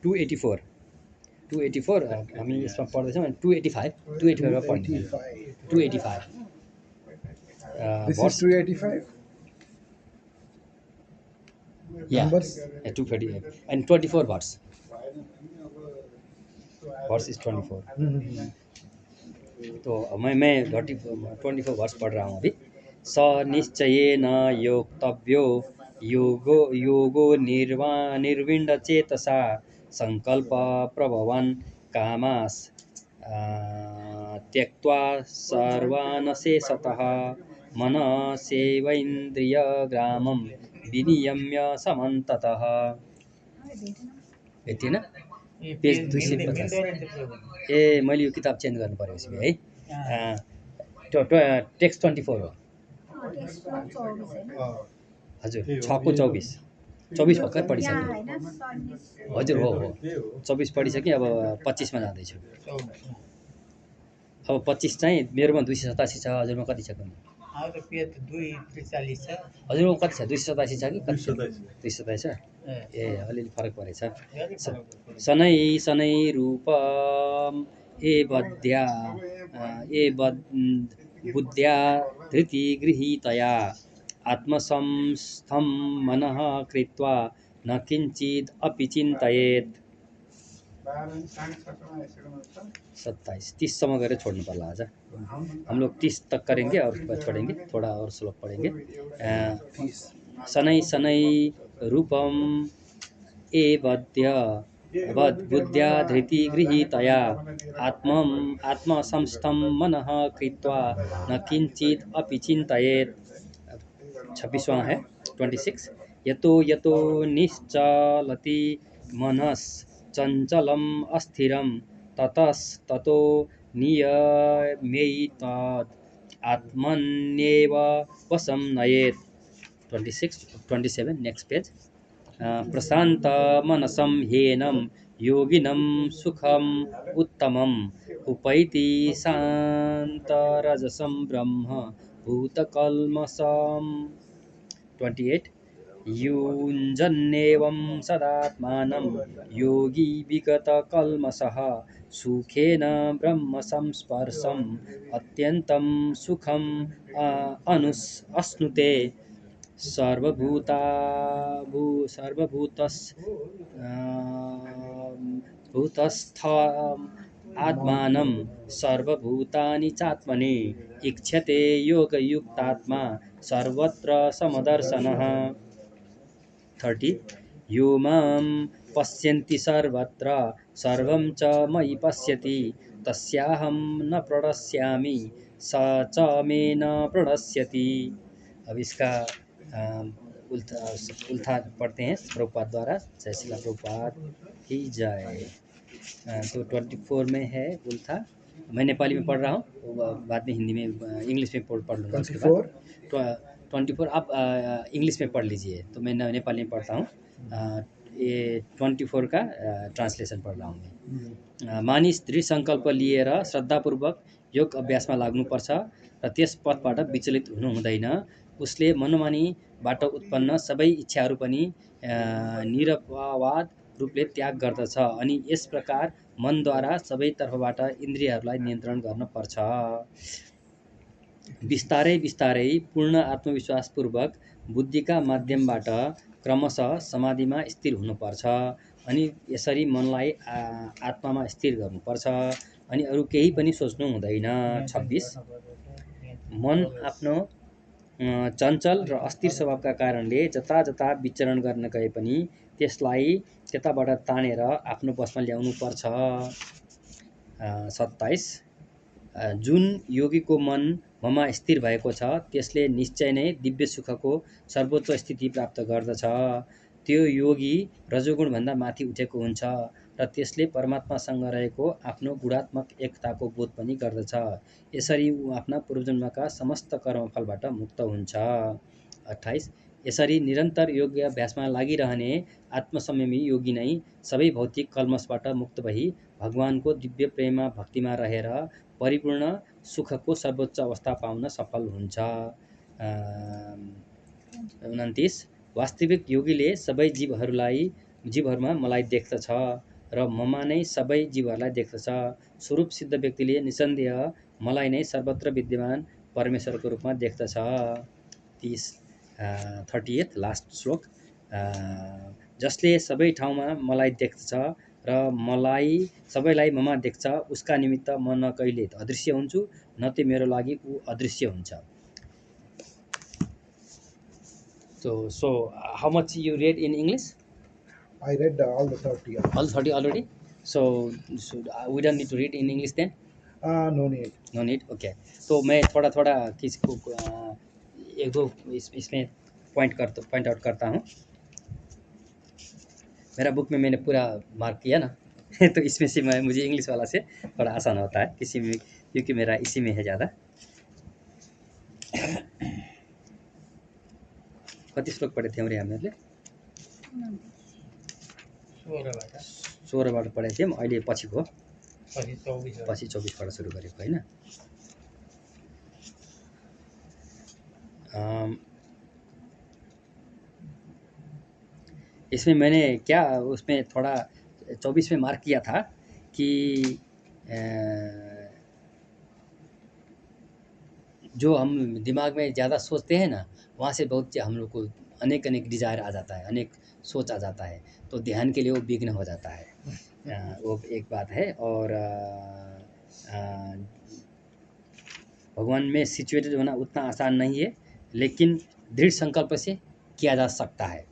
284 हामी यसमा पढ्दैछौँ। 285 मा पढ्ने। 285 This is 285. Yeah, Numbers? 238 and 24 verse. Verse is 24. तो मैं 24 वर्ष पढ़ रहा हूँ अभी। स निश्चयेन योक्तव्यो योगो निर्विण्ड चेतसा संकल्प प्रभवान् कामास त्यक्त्वा सर्वान् शेषतः मनसेवेन्द्रियग्रामं विनियम्य समन्ततः। यति न पेज 250। ए मैले यो किताब चेन्ज गर्नु पर्यो यसमा है। टेक्स्ट 24 हो हजुर, 6 को 24 भर्खर पढिसक्यो। हजुर हो 24 पढिसकेँ, अब 25 मा जाँदैछु। अब 25 चाहिँ मेरोमा 287 छ, हजुरमा कति छ? हजुरमा कति छ? 287 छ कि 227 छ? ए अलिअलि फरक परेछ। शनै रूपम बुद्ध्या धृति गृहीतया आत्मसंस्थं मनः कृत्वा न किंचिद अपि चिन्तयेत्। 27 30 सम्म गरेर छोड्नु पर्ला आज। हम लोग 30 तक करेंगे और उसके बाद छोड़ेंगे, थोड़ा और श्लोक पढ़ेंगे। शनै रूपम बुद्ध्या धृति गृहीतया आत्मसंस्थं मनः कृत्वा न किंचित अपि चिन्तयेत्। 26वां है 26। यतो यतो निश्चलति मनश्चञ्चलम् अस्थिरं ततस्ततो नियम्यैतद् आत्मन्येव वशं नयेत् 27 नेक्स्ट पेज प्रशान्तमनसं ह्येनं योगिनं सुखम् उत्तमम् उपैति शान्तरजसं ब्रह्म भूतकल्मषम् 28 युञ्जन्नेवं सदात्मानं योगी विगतकल्मषः सुखेन ब्रह्म संस्पर्शम् अत्यन्तं सुखम् अश्नुते भूतस्थ आत्मानं सर्वभूतानि चात्मनि इक्षते योगयुक्तात्मा सर्वत्र समदर्शनः 30 यो मां पश्यन्ति सर्वत्र सर्वं च मयि पश्यति तस्याहं न प्रणश्यामि स च मे न प्रणश्यति। अब इसका उल्था पढ़ते हैं प्रभुपाद द्वारा। जय श्रीला प्रभुपाद की जय। तो 24 में है उल्था। मैं नेपाली में पढ़ रहा हूँ, बाद में हिंदी में इंग्लिश में पढ़ लूँगा। 24 आप इंग्लिश में पढ़ लीजिए, तो मैं नेपाली में पढ़ता हूँ। ये 24 का ट्रांसलेसन पढ़ रहा हूँ मैं। मानिस दृढ सङ्कल्प लिएर श्रद्धापूर्वक योग अभ्यासमा लाग्नुपर्छ र त्यस पथबाट विचलित हुनु हुँदैन। उसले मनोमानीबाट उत्पन्न सबै इच्छाहरू पनि निरपवाद रूपले त्याग गर्दछ अनि यस प्रकार मनद्वारा सबै तर्फबाट इन्द्रियहरूलाई नियन्त्रण गर्न पर्छ। बिस्तारै बिस्तारै पूर्ण आत्मविश्वासपूर्वक बुद्धिका माध्यमबाट क्रमशः समाधिमा स्थिर हुनुपर्छ अनि यसरी मनलाई आत्मामा स्थिर गर्नुपर्छ अनि अरू केही पनि सोच्नु हुँदैन। 26 मन आफ्नो चञ्चल र अस्थिर स्वभावका कारणले जता जता विचरण गर्न गए पनि त्यसलाई त्यताबाट तानेर आफ्नो बसमा ल्याउनु पर्छ। 27 जुन योगीको मन ममा स्थिर भएको छ त्यसले निश्चय नै दिव्य सुखको सर्वोच्च स्थिति प्राप्त गर्दछ। त्यो योगी रजोगुणभन्दा माथि उठेको हुन्छ र त्यसले परमात्मासँग रहेको आफ्नो गुणात्मक एकताको बोध पनि गर्दछ। यसरी ऊ आफ्ना पूर्वजन्मका समस्त कर्मफलबाट मुक्त हुन्छ। 28 यसरी निरन्तर योग अभ्यासमा लागिरहने आत्मसंयमी योगी नै सबै भौतिक कल्मषबाट मुक्त भई भगवानको दिव्य प्रेममा भक्तिमा रहेर परिपूर्ण सुखको सर्वोच्च अवस्था पाउन सफल हुन्छ। 29 वास्तविक योगीले सबै जीवहरूमा मलाई देख्दछ र ममा नै सबै जीवहरूलाई देख्दछ। स्वरूप सिद्ध व्यक्तिले निसन्देह मलाई नै सर्वत्र विद्यमान परमेश्वरको रूपमा देख्दछ। 38 लास्ट श्लोक जसले सबै ठाउँमा मलाई देख्दछ र सबैलाई ममा देख्छ उसका निमित्त म न कहिले अदृश्य हुन्छु न त मेरो लागि ऊ अदृश्य हुन्छ। So how much you read in English? I read all the 30. All 30 already? So we don't need to read in English then? No need. No need, okay. तो मैं थोड़ा थोड़ा किसको एक दो इसमें पॉइंट आउट करता हूँ। मेरा बुक में मैंने पूरा मार्क किया ना तो इसमें से मुझे इंग्लिश वाला से थोड़ा आसान होता है किसी में, क्योंकि मेरा इसी में है ज़्यादा। कति श्लोक पढे थियौँ रे हामीले? 16 बाट पढेको थियौँ। अहिले पछिको पछि 24 बाट सुरु गरेको हैन। इसमें मैंने क्या उसमें थोड़ा 24 में मार्क किया था कि जो हम दिमाग में ज़्यादा सोचते हैं ना, वहाँ से बहुत हम लोग को अनेक डिज़ायर आ जाता है, अनेक सोच आ जाता है, तो ध्यान के लिए वो विघ्न हो जाता है। वो एक बात है। और भगवान में सिचुएटेड होना उतना आसान नहीं है, लेकिन दृढ़ संकल्प से किया जा सकता है।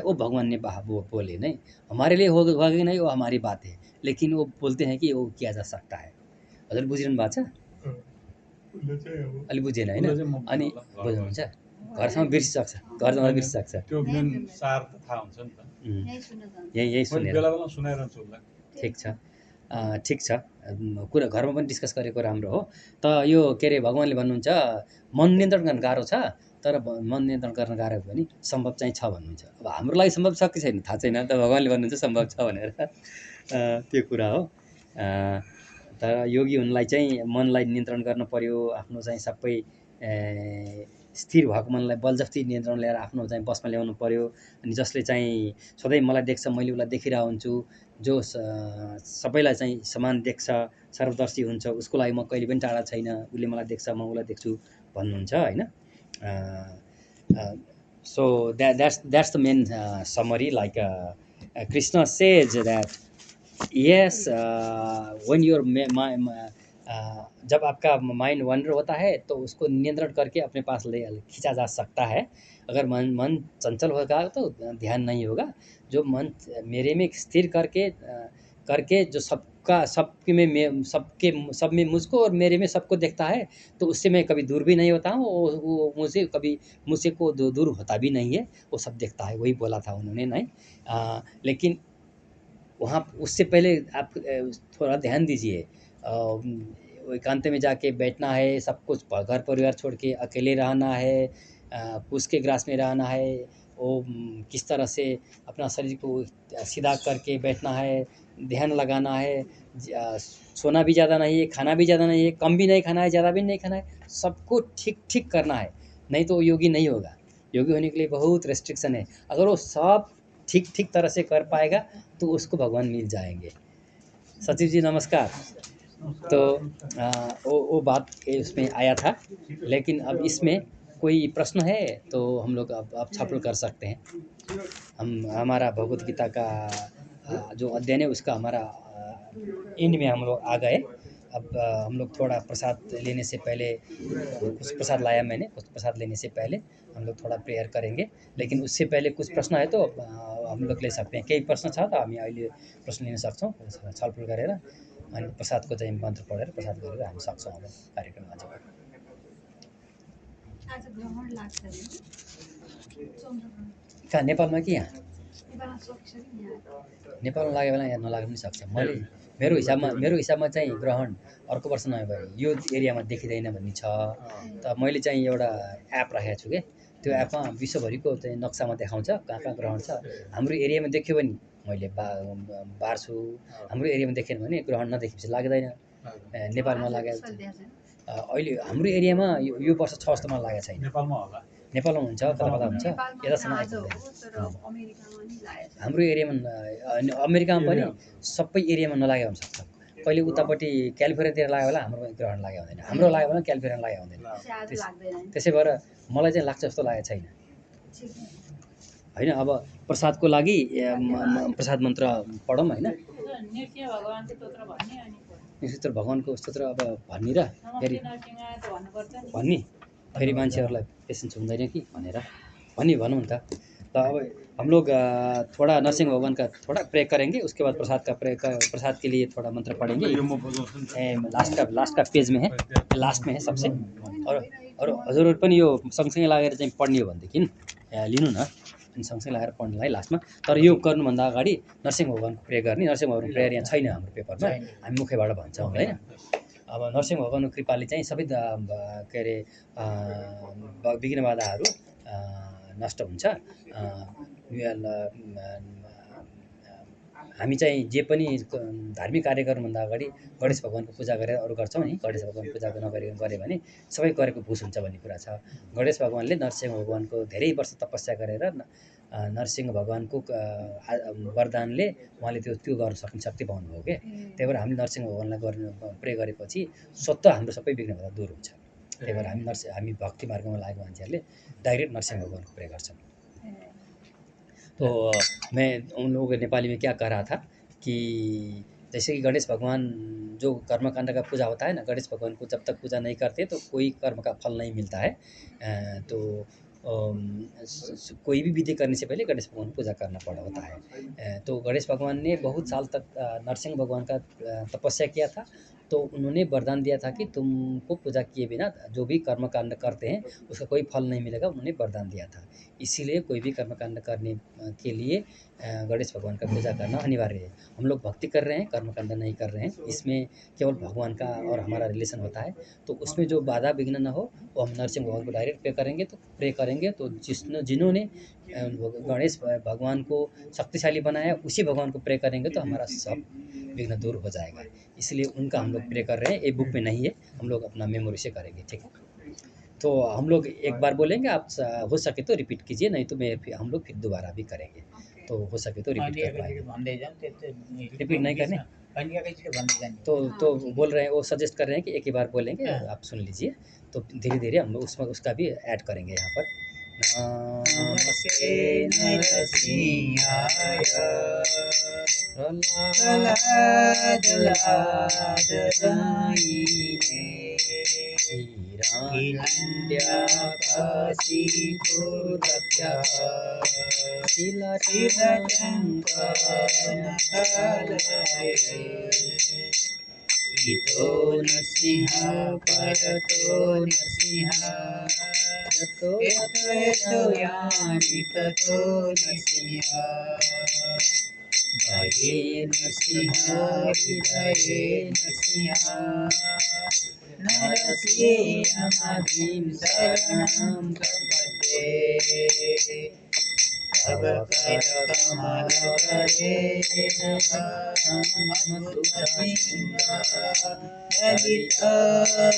वो भगवान ने वो बोले नहीं, हमारे लिए होगा कि नहीं वो हमारी बात है, लेकिन वो बोलते हैं कि वो किया जा सकता है। हजुर बुझिरहनु भएको छ? अलि बुझेन हैन? अनि बुझ्नुहुन्छ? घरसम्म बिर्सिसक्छ, घर जाँदा बिर्सिसक्छ। त्यो मेन सार त थाहा हुन्छ नि त। यही मैले सुनेर बेला बेला सुनाइरहन्छु उसलाई। ठिक छ। ठिक छ, कुरा घरमा पनि डिस्कस गरेको राम्रो हो। त यो के अरे भगवान्ले भन्नुहुन्छ मन नियन्त्रण गर्न गाह्रो छ, तर मन नियन्त्रण गर्न गाह्रो पनि सम्भव चाहिँ छ भन्नुहुन्छ। अब हाम्रो लागि सम्भव छ कि छैन थाहा छैन, त भगवान्ले भन्नुहुन्छ सम्भव छ भनेर। त्यो कुरा हो। तर योगी हुनलाई चाहिँ मनलाई नियन्त्रण गर्न पर्यो, आफ्नो चाहिँ सबै स्थिर भएको मनलाई बलजफ्ती नियन्त्रण ल्याएर आफ्नो चाहिँ बसमा ल्याउनु पर्यो। अनि जसले चाहिँ सधैँ मलाई देख्छ, मैले उसलाई देखिरहेको हुन्छु, जो सबैलाई चाहिँ समान देख्छ, सर्वदर्शी हुन्छ, उसको लागि म कहिले पनि टाढा छैन, उसले मलाई देख्छ, म उसलाई देख्छु भन्नुहुन्छ होइन। So that's the main summary. Like Krishna says that yes when your जब आपका माइंड वंडर होता है तो उसको नियंत्रण करके अपने पास ले खींचा जा सकता है। अगर मन चंचल होगा तो ध्यान नहीं होगा। जो मन मेरे में स्थिर करके जो सब में मुझको और मेरे में सबको देखता है, तो उससे मैं कभी दूर भी नहीं होता हूँ, वो मुझसे को दूर होता भी नहीं है, वो सब देखता है। वही बोला था उन्होंने, नहीं लेकिन वहाँ उससे पहले आप थोड़ा ध्यान दीजिए। एकांत में जाके बैठना है, सब कुछ घर परिवार छोड़ के अकेले रहना है, कुछ के ग्रास में रहना है, वो किस तरह से अपना शरीर को सीधा करके बैठना है, ध्यान लगाना है, सोना भी ज़्यादा नहीं है, खाना भी ज़्यादा नहीं है, कम भी नहीं खाना है, ज़्यादा भी नहीं खाना है, सबको ठीक ठीक करना है, नहीं तो योगी नहीं होगा। योगी होने के लिए बहुत रेस्ट्रिक्शन है। अगर वो सब ठीक ठीक तरह से कर पाएगा तो उसको भगवान मिल जाएंगे। सचिव जी नमस्कार। तो वो बात उसमें आया था, लेकिन अब इसमें कोई प्रश्न है तो हम लोग अब छलफल कर सकते हैं। हमारा भगवत गीता का जो अध्ययन है उसका हमारा एंड में हम लोग आ गए। अब हम लोग थोड़ा प्रसाद लेने से पहले, कुछ प्रसाद लाया मैंने, कुछ प्रसाद लेने से पहले हम लोग थोड़ा प्रेयर करेंगे। लेकिन उससे पहले कुछ प्रश्न है तो हम लोग ले सकते हैं। केही प्रश्न छ त हामी अहिले प्रश्न लिन सक्छौँ छलफल गरेर, अनि प्रसादको चाहिँ मन्त्र पढेर प्रसाद गरेर हामी सक्छौँ अब कार्यक्रम आज ग्रहण लाग्छ कहाँ नेपालमा कि यहाँ नेपालमा लाग्यो बेला यहाँ नलाग्नु पनि सक्छ। मेरो हिसाबमा चाहिँ ग्रहण अर्को वर्ष नभए भयो यो एरियामा देखिँदैन भन्ने छ। त मैले चाहिँ एउटा एप राखेको छु के, त्यो एपमा विश्वभरिको चाहिँ नक्सामा देखाउँछ कहाँ कहाँ ग्रहण छ। हाम्रो एरियामा देख्यो भने मैले बार्छु, हाम्रो एरियामा देखेन भने ग्रहण नदेखेपछि लाग्दैन। नेपालमा लागेको अहिले हाम्रो एरियामा यो वर्ष 6 जस्तोमा लागेको छैन। नेपालमा हुन्छ, कता कता हुन्छ, यतासम्म आइपुग्दैन। हाम्रो एरियामा अमेरिकामा पनि सबै एरियामा नलागे हुनसक्छ। कहिले उतापट्टि क्यालिफोर्नियातिर लाग्यो होला, हाम्रो ग्रहण लाग्यो हुँदैन, हाम्रो लाग्यो भने क्यालिफोर्निया लाग्यो हुँदैन। त्यसै भएर मलाई चाहिँ लाग्छ जस्तो लागेको छैन होइन। अब प्रसादको लागि प्रसाद मन्त्र पढौँ होइन। नृसिंह भगवानको स्तोत्र अब भन्ने र फेरि भन्ने, फेरि मान्छेहरूलाई पेसेन्स हुँदैन कि भनेर भनौँ नि त। अब हम लोग थोड़ा नरसिंह भगवान का थोड़ा प्रे करेंगे, उसके बाद प्रसाद के लिए थोड़ा मंत्र पढ़ेंगे। लास्ट का पेज में है, लास्ट में है सबसे। और हजुरहरु पनि यो सँगसँगै लागेर चाहिँ पढ्ने हो भनेदेखि लिनु न, अनि सँगसँगै लागेर पढ्नलाई लास्टमा। तर यो गर्नुभन्दा अगाडि नरसिंह भगवानको प्रे गर्ने। नरसिंह भगवानको प्रेयर यहाँ छैन हाम्रो पेपरमा, हामी मुखबाट भन्छौँ होइन। अब नरसिंह भगवानको कृपाले चाहिँ सबै के अरे विघ्न बाधाहरू नष्ट हुन्छ। हामी चाहिँ जे पनि धार्मिक कार्य गर्नुभन्दा अगाडि गणेश भगवानको पूजा गरेर अरू गर्छौँ नि। गणेश भगवानको पूजा गरे भने सबै गरेको भुस हुन्छ भन्ने कुरा छ। गणेश भगवानले नरसिंह भगवानको धेरै वर्ष तपस्या गरेर नरसिंह भगवानको वरदानले उहाँले त्यो गर्न सक्ने शक्ति पाउनुभयो के। त्यही भएर हामीले नरसिंह भगवानलाई प्रे गरेपछि स्वतः हाम्रो सबै विघ्न बाधा दूर हुन्छ। त्यही भएर हामी भक्ति मार्गमा लागेको मान्छेहरूले डाइरेक्ट नरसिंह भगवानको प्रे गर्छौँ। तो मैं उन लोगों के नेपाली में क्या कह रहा था कि जैसे कि गणेश भगवान जो कर्मकांड का पूजा होता है ना, गणेश भगवान को जब तक पूजा नहीं करते तो कोई कर्म का फल नहीं मिलता है। तो कोई भी विधि करने से पहले गणेश भगवान को पूजा करना पड़ा होता है। तो गणेश भगवान ने बहुत साल तक नरसिंह भगवान का तपस्या किया था तो उन्होंने वरदान दिया था कि तुमको पूजा किए बिना जो भी कर्मकांड करते हैं उसका कोई फल नहीं मिलेगा, उन्होंने वरदान दिया था। इसीलिए कोई भी कर्मकांड करने के लिए गणेश भगवान का पूजा करना अनिवार्य है। हम लोग भक्ति कर रहे हैं, कर्मकांड नहीं कर रहे हैं, इसमें केवल भगवान का और हमारा रिलेशन होता है। तो उसमें जो बाधा विघ्न न हो वो हम नरसिंह भगवान को डायरेक्ट प्रे करेंगे तो जिन्होंने गणेश भगवान को शक्तिशाली बनाया उसी भगवान को प्रे करेंगे तो हमारा सब विघ्न दूर हो जाएगा। इसलिए उनका हम लोग प्रे कर रहे हैं। ये बुक में नहीं है, हम लोग अपना मेमोरी से करेंगे, ठीक है। तो हम लोग एक बार बोलेंगे, आप हो सके तो रिपीट कीजिए, नहीं तो हम लोग फिर दोबारा भी करेंगे। तो हो सके तो रिपीट कर पाएंगे। रिपीट नहीं करने तो बोल रहे हैं, वो सजेस्ट कर रहे हैं कि एक ही बार बोलेंगे, आप सुन लीजिए। तो धीरे धीरे हम लोग उसमें उसका भी ऐड करेंगे यहाँ पर। नमस्ते नरसिंहाय इतो नरसिंह परतो नरसिंह ततो यतो यामि ततो नरसिंह भये नरसिंह हृदये नरसिंह नरसिंहमदिं शरणं प्रपद्ये तव करकमलकरे ललित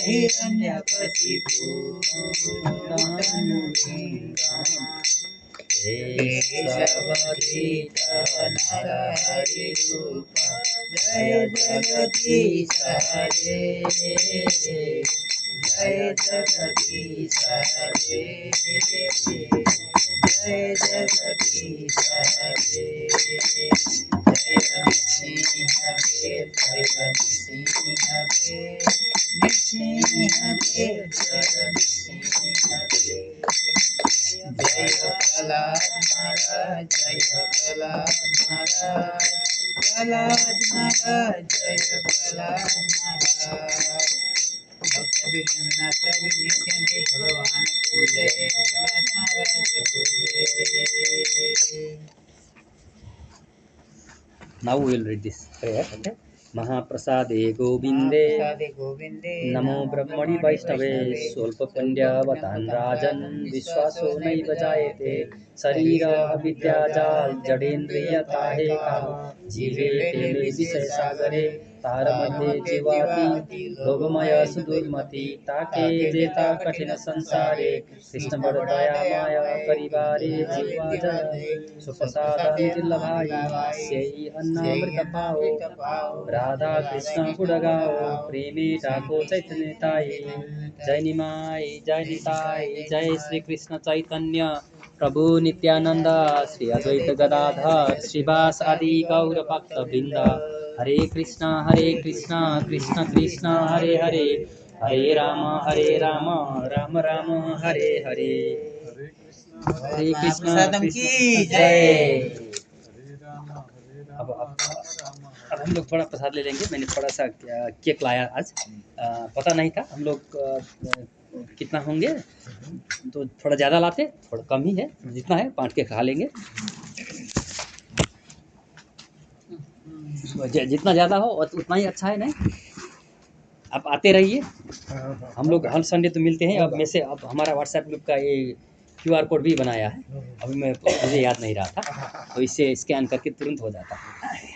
हिरण्यकशिपु केशवधीत नरहरिरूप जय जगदीश हरे जय जगदीश हरे जय जगदीश हरे जय नरसिंहदेव जय नरसिंहदेव नरसिंहदेव जय नरसिंहदेव जय प्रहलाद महाराज जय प्रहलाद महाराज प्रहलाद महाराज जय प्रहलाद महाराज भक्त विघ्न विनाशकारी नित्यानंद भगवान को जय प्रहलाद महाराज को जय। Now we will read this prayer. Okay. महाप्रसादे गोविंदे नमो ब्रह्मणि वैष्णवे स्वल्पपुण्यवतान् राजन् विश्वासो नैव जायते शरीर अविद्याजाल जडेन्द्रियताहे का जीवे तेने विषय सागरे तार मध्ये जीवाति भोगमय सुदुर्मति ताके जेता कठिन संसारे कृष्ण बड़ दया माया परिवारे जीवा जय सुप्रसादान्ति लभाई सेई अन्नामृत पाओ राधा कृष्ण गुणगाओ प्रेमी डाको चैतन्य ताई जय निमाई जय निताई जय श्री कृष्ण चैतन्य प्रभु नित्यानंद श्री अद्वैत गदाधर श्रीवास आदि गौर भक्त वृंद हरे कृष्णा कृष्ण कृष्ण हरे हरे हरे राम राम राम हरे हरे हरे कृष्ण की जय। अब हम लोग थोड़ा प्रसाद ले लेंगे। मैंने थोड़ा सा केक लाया आज, पता नहीं था हम लोग कितना होंगे, तो थोड़ा ज़्यादा लाते, थोड़ा कम ही है, जितना है बांट के खा लेंगे। जितना ज़्यादा हो उतना ही अच्छा है। नहीं, आप आते रहिए, हम लोग हर संडे तो मिलते हैं। अब में से अब हमारा व्हाट्सएप ग्रुप का ये QR कोड भी बनाया है, अभी मुझे याद नहीं रहा था, तो इससे स्कैन करके तुरंत हो जाता है।